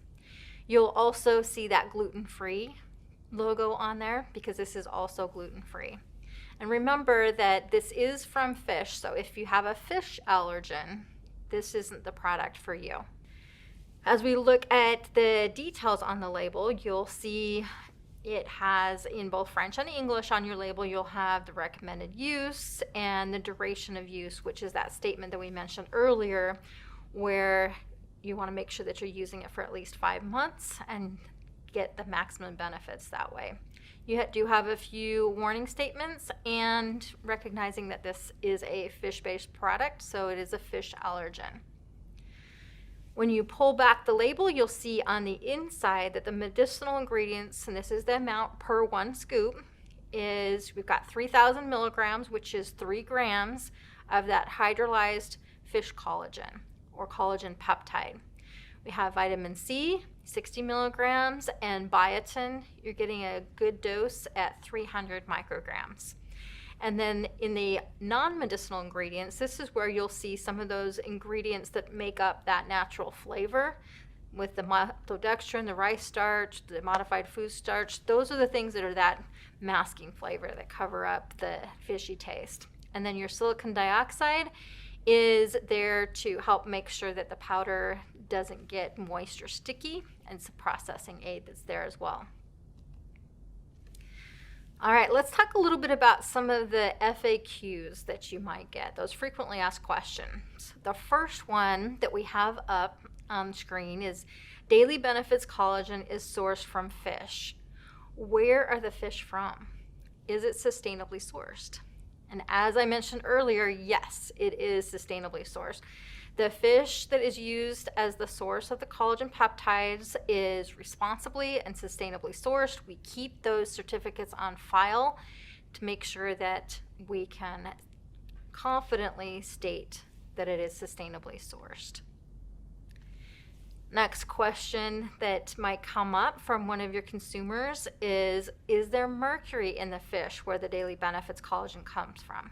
Speaker 1: You'll also see that gluten-free logo on there because this is also gluten-free. And remember that this is from fish, so if you have a fish allergen, this isn't the product for you. As we look at the details on the label, you'll see it has, in both French and English on your label, you'll have the recommended use and the duration of use, which is that statement that we mentioned earlier, where you want to make sure that you're using it for at least 5 months and get the maximum benefits that way. You do have a few warning statements and recognizing that this is a fish-based product, so it is a fish allergen. When you pull back the label, you'll see on the inside that the medicinal ingredients, and this is the amount per 1 scoop, is we've got 3,000 milligrams, which is 3 grams of that hydrolyzed fish collagen or collagen peptide. We have vitamin C, 60 milligrams, and biotin, you're getting a good dose at 300 micrograms. And then in the non-medicinal ingredients, this is where you'll see some of those ingredients that make up that natural flavor with the maltodextrin, the rice starch, the modified food starch. Those are the things that are that masking flavor that cover up the fishy taste. And then your silicon dioxide is there to help make sure that the powder doesn't get moist or sticky, and it's a processing aid that's there as well. All right, let's talk a little bit about some of the FAQs that you might get, those frequently asked questions. The first one that we have up on screen is Daily Benefits Collagen is sourced from fish. Where are the fish from? Is it sustainably sourced? And as I mentioned earlier, yes, it is sustainably sourced. The fish that is used as the source of the collagen peptides is responsibly and sustainably sourced. We keep those certificates on file to make sure that we can confidently state that it is sustainably sourced. Next question that might come up from one of your consumers is there mercury in the fish where the Daily Benefits collagen comes from?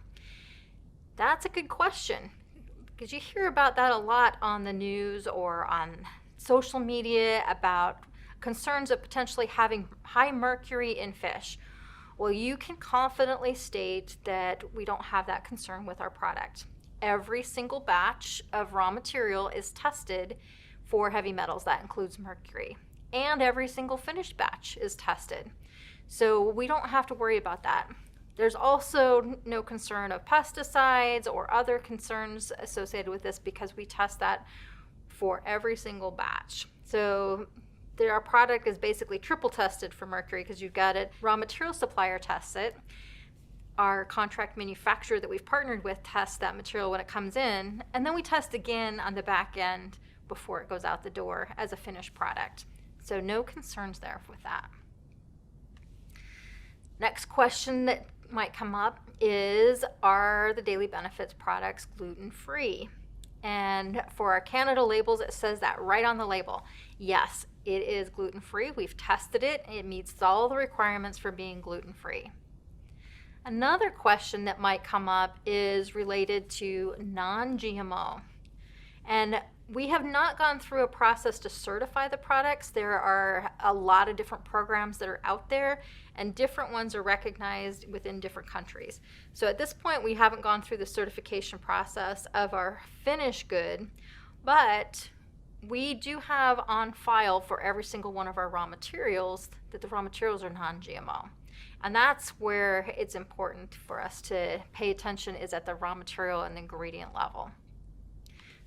Speaker 1: That's a good question, because you hear about that a lot on the news or on social media about concerns of potentially having high mercury in fish. Well, you can confidently state that we don't have that concern with our product. Every single batch of raw material is tested for heavy metals. That includes mercury. And every single finished batch is tested. So we don't have to worry about that. There's also no concern of pesticides or other concerns associated with this because we test that for every single batch. So our product is basically triple tested for mercury because you've got it. Raw material supplier tests it. Our contract manufacturer that we've partnered with tests that material when it comes in, and then we test again on the back end before it goes out the door as a finished product. So no concerns there with that. Next question that might come up is, are the Daily Benefits products gluten-free? And for our Canada labels, it says that right on the label. Yes, it is gluten-free. We've tested it. It meets all the requirements for being gluten-free. Another question that might come up is related to non-GMO. And we have not gone through a process to certify the products. There are a lot of different programs that are out there, and different ones are recognized within different countries. So at this point, we haven't gone through the certification process of our finished good, but we do have on file for every single one of our raw materials that the raw materials are non-GMO. And that's where it's important for us to pay attention, is at the raw material and ingredient level.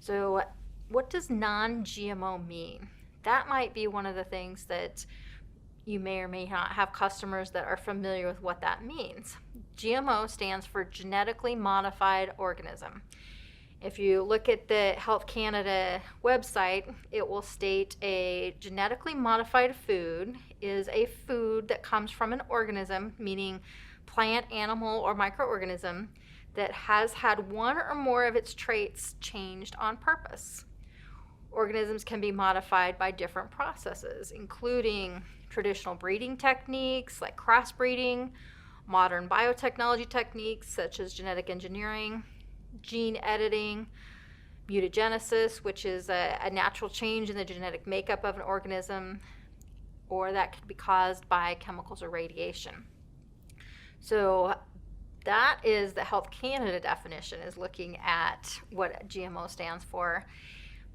Speaker 1: So what does non-GMO mean? That might be one of the things that you may or may not have customers that are familiar with what that means. GMO stands for genetically modified organism. If you look at the Health Canada website, it will state a genetically modified food is a food that comes from an organism, meaning plant, animal, or microorganism, that has had one or more of its traits changed on purpose. Organisms can be modified by different processes, including traditional breeding techniques like crossbreeding, modern biotechnology techniques such as genetic engineering, gene editing, mutagenesis, which is a natural change in the genetic makeup of an organism, or that could be caused by chemicals or radiation. So that is the Health Canada definition, is looking at what GMO stands for.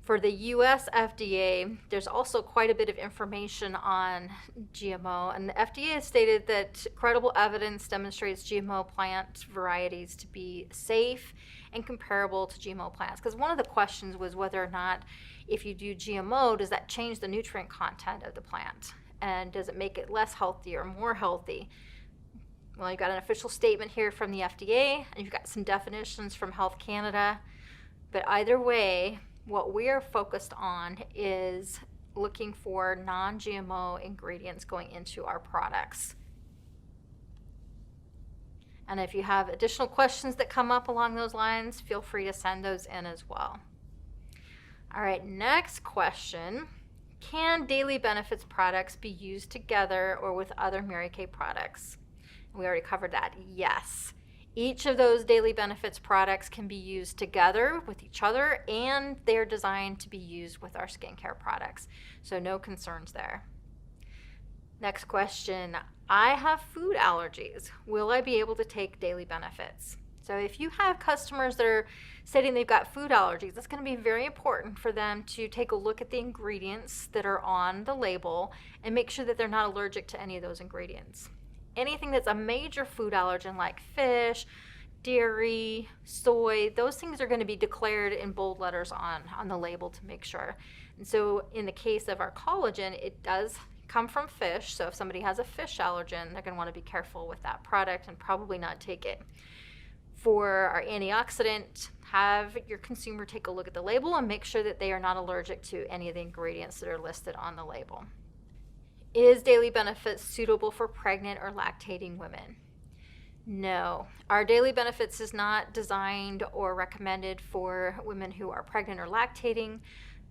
Speaker 1: For the US FDA, there's also quite a bit of information on GMO, and the FDA has stated that credible evidence demonstrates GMO plant varieties to be safe and comparable to GMO plants. Because one of the questions was whether or not, if you do GMO, does that change the nutrient content of the plant? And does it make it less healthy or more healthy? Well, you've got an official statement here from the FDA, and you've got some definitions from Health Canada. But either way, what we are focused on is looking for non-GMO ingredients going into our products. And if you have additional questions that come up along those lines, feel free to send those in as well. All right, next question. Can Daily Benefits products be used together or with other Mary Kay products? We already covered that. Yes. Each of those Daily Benefits products can be used together with each other, and they're designed to be used with our skincare products. So no concerns there. Next question. I have food allergies. Will I be able to take Daily Benefits? So if you have customers that are stating they've got food allergies, it's going to be very important for them to take a look at the ingredients that are on the label and make sure that they're not allergic to any of those ingredients. Anything that's a major food allergen like fish, dairy, soy, those things are going to be declared in bold letters on the label to make sure. And so in the case of our collagen, it does come from fish. So if somebody has a fish allergen, they're going to want to be careful with that product and probably not take it. For our antioxidant, have your consumer take a look at the label and make sure that they are not allergic to any of the ingredients that are listed on the label. Is Daily Benefits suitable for pregnant or lactating women? No. Our Daily Benefits is not designed or recommended for women who are pregnant or lactating.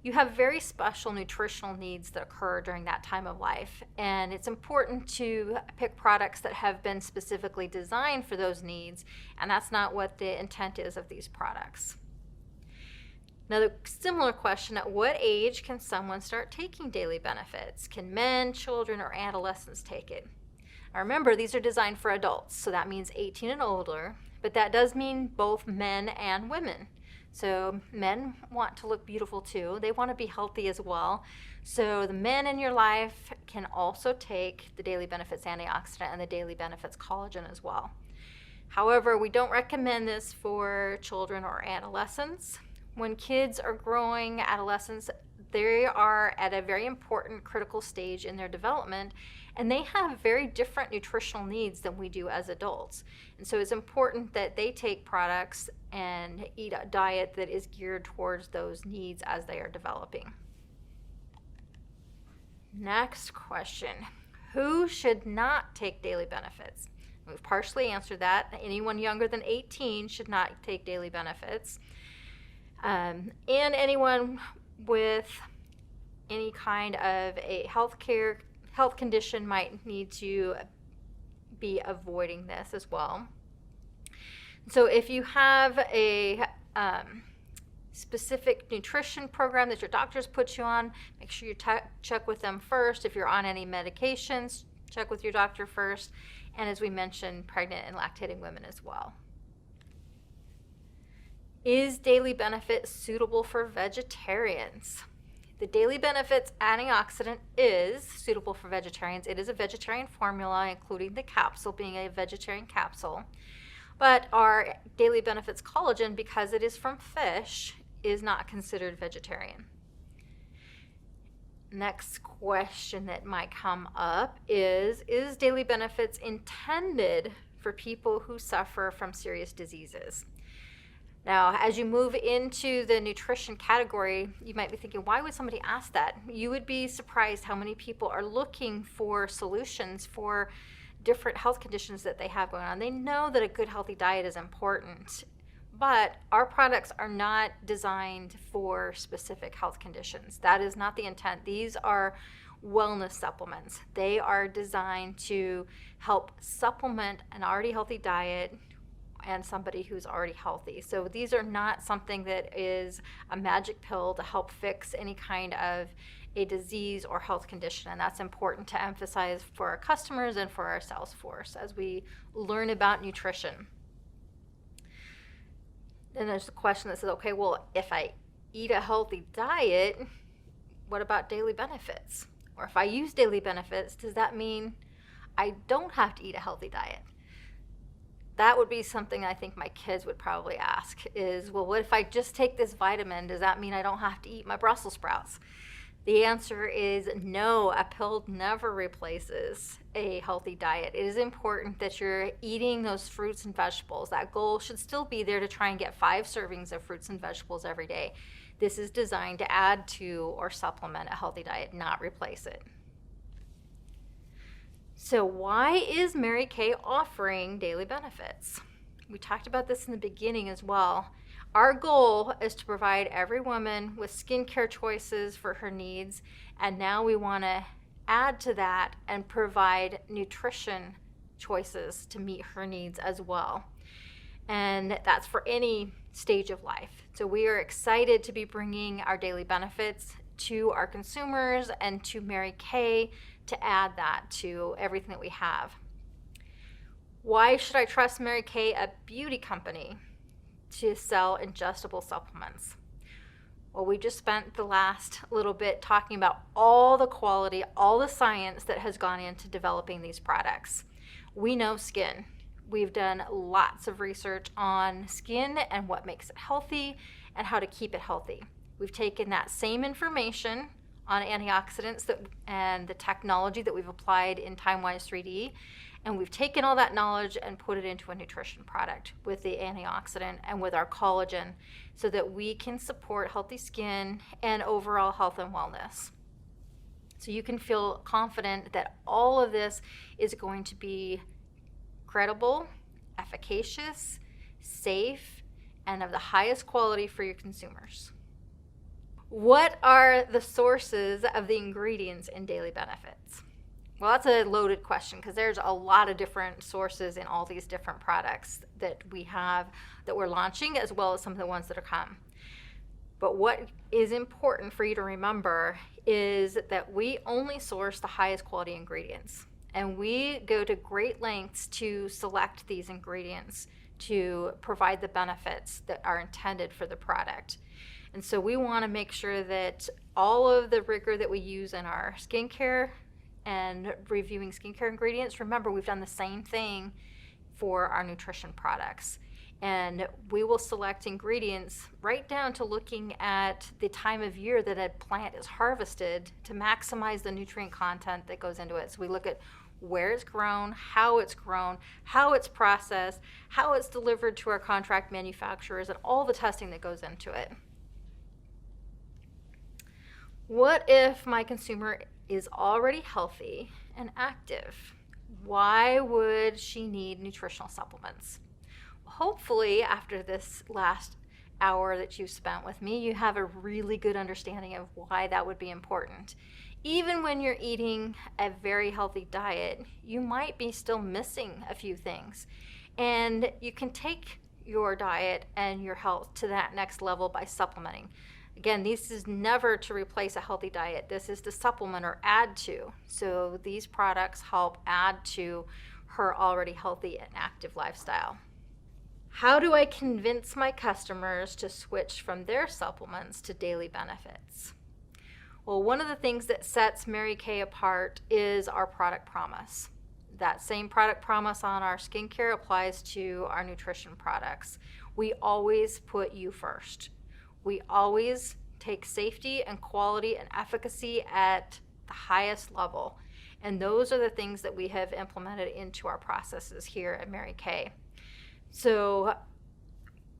Speaker 1: You have very special nutritional needs that occur during that time of life, and it's important to pick products that have been specifically designed for those needs, and that's not what the intent is of these products. Another similar question, at what age can someone start taking Daily Benefits? Can men, children, or adolescents take it? Now remember, these are designed for adults, so that means 18 and older, but that does mean both men and women. So men want to look beautiful too. They want to be healthy as well. So the men in your life can also take the Daily Benefits antioxidant and the Daily Benefits collagen as well. However, we don't recommend this for children or adolescents. When kids are growing, adolescents, they are at a very important critical stage in their development, and they have very different nutritional needs than we do as adults. And so it's important that they take products and eat a diet that is geared towards those needs as they are developing. Next question. Who should not take Daily Benefits? We've partially answered that. Anyone younger than 18 should not take Daily Benefits. And anyone with any kind of a health condition might need to be avoiding this as well. So if you have a specific nutrition program that your doctors put you on, make sure you check with them first. If you're on any medications, check with your doctor first. And as we mentioned, pregnant and lactating women as well. Is Daily Benefits suitable for vegetarians? The Daily Benefits antioxidant is suitable for vegetarians. It is a vegetarian formula, including the capsule being a vegetarian capsule. But our Daily Benefits collagen, because it is from fish, is not considered vegetarian. Next question that might come up is Daily Benefits intended for people who suffer from serious diseases? Now, as you move into the nutrition category, you might be thinking, why would somebody ask that? You would be surprised how many people are looking for solutions for different health conditions that they have going on. They know that a good, healthy diet is important, but our products are not designed for specific health conditions. That is not the intent. These are wellness supplements. They are designed to help supplement an already healthy diet and somebody who's already healthy. So these are not something that is a magic pill to help fix any kind of a disease or health condition. And that's important to emphasize for our customers and for our sales force as we learn about nutrition. Then there's the question that says, okay, well, if I eat a healthy diet, what about daily benefits? Or if I use daily benefits, does that mean I don't have to eat a healthy diet? That would be something I think my kids would probably ask is, well, what if I just take this vitamin? Does that mean I don't have to eat my Brussels sprouts? The answer is no, a pill never replaces a healthy diet. It is important that you're eating those fruits and vegetables. That goal should still be there to try and get 5 servings of fruits and vegetables every day. This is designed to add to or supplement a healthy diet, not replace it. So why is Mary Kay offering daily benefits? We talked about this in the beginning as well. Our goal is to provide every woman with skincare choices for her needs, and now we want to add to that and provide nutrition choices to meet her needs as well. And that's for any stage of life. So we are excited to be bringing our daily benefits to our consumers and to Mary Kay to add that to everything that we have. Why should I trust Mary Kay, a beauty company, to sell ingestible supplements? Well, we just spent the last little bit talking about all the quality, all the science that has gone into developing these products. We know skin. We've done lots of research on skin and what makes it healthy and how to keep it healthy. We've taken that same information on antioxidants and the technology that we've applied in TimeWise 3D, and we've taken all that knowledge and put it into a nutrition product with the antioxidant and with our collagen so that we can support healthy skin and overall health and wellness. So you can feel confident that all of this is going to be credible, efficacious, safe, and of the highest quality for your consumers. What are the sources of the ingredients in daily benefits? Well, that's a loaded question because there's a lot of different sources in all these different products that we have that we're launching, as well as some of the ones that are come. But what is important for you to remember is that we only source the highest quality ingredients, and we go to great lengths to select these ingredients to provide the benefits that are intended for the product. And so we want to make sure that all of the rigor that we use in our skincare and reviewing skincare ingredients, remember we've done the same thing for our nutrition products. And we will select ingredients right down to looking at the time of year that a plant is harvested to maximize the nutrient content that goes into it. So we look at where it's grown, how it's processed, how it's delivered to our contract manufacturers, and all the testing that goes into it. What if my consumer is already healthy and active? Why would she need nutritional supplements? Hopefully, after this last hour that you've spent with me, you have a really good understanding of why that would be important. Even when you're eating a very healthy diet, you might be still missing a few things. And you can take your diet and your health to that next level by supplementing. Again, this is never to replace a healthy diet. This is to supplement or add to. So these products help add to her already healthy and active lifestyle. How do I convince my customers to switch from their supplements to daily benefits? Well, one of the things that sets Mary Kay apart is our product promise. That same product promise on our skincare applies to our nutrition products. We always put you first. We always take safety and quality and efficacy at the highest level. And those are the things that we have implemented into our processes here at Mary Kay. So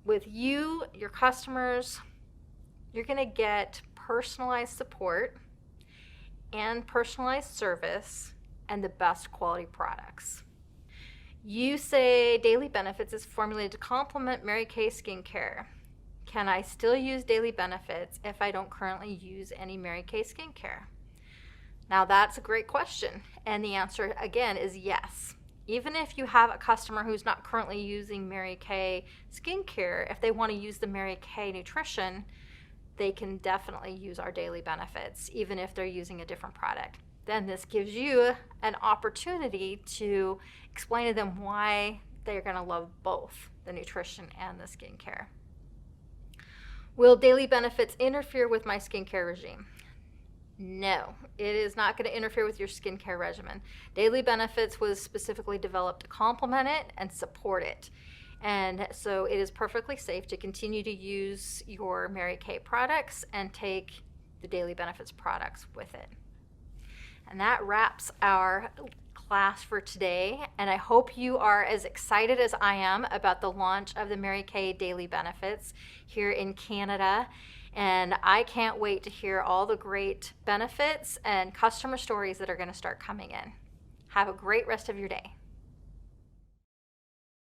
Speaker 1: with you, your customers, you're going to get personalized support and personalized service and the best quality products. You say Daily Benefits is formulated to complement Mary Kay skincare. Can I still use Daily Benefits if I don't currently use any Mary Kay skincare? Now that's a great question, and the answer again is yes. Even if you have a customer who's not currently using Mary Kay skincare, if they want to use the Mary Kay nutrition, they can definitely use our Daily Benefits, even if they're using a different product. Then this gives you an opportunity to explain to them why they're going to love both the nutrition and the skincare. Will daily benefits interfere with my skincare regime? No, it is not going to interfere with your skincare regimen. Daily Benefits was specifically developed to complement it and support it. And so it is perfectly safe to continue to use your Mary Kay products and take the Daily Benefits products with it. And that wraps our class for today. And I hope you are as excited as I am about the launch of the Mary Kay Daily Benefits here in Canada. And I can't wait to hear all the great benefits and customer stories that are going to start coming in. Have a great rest of your day.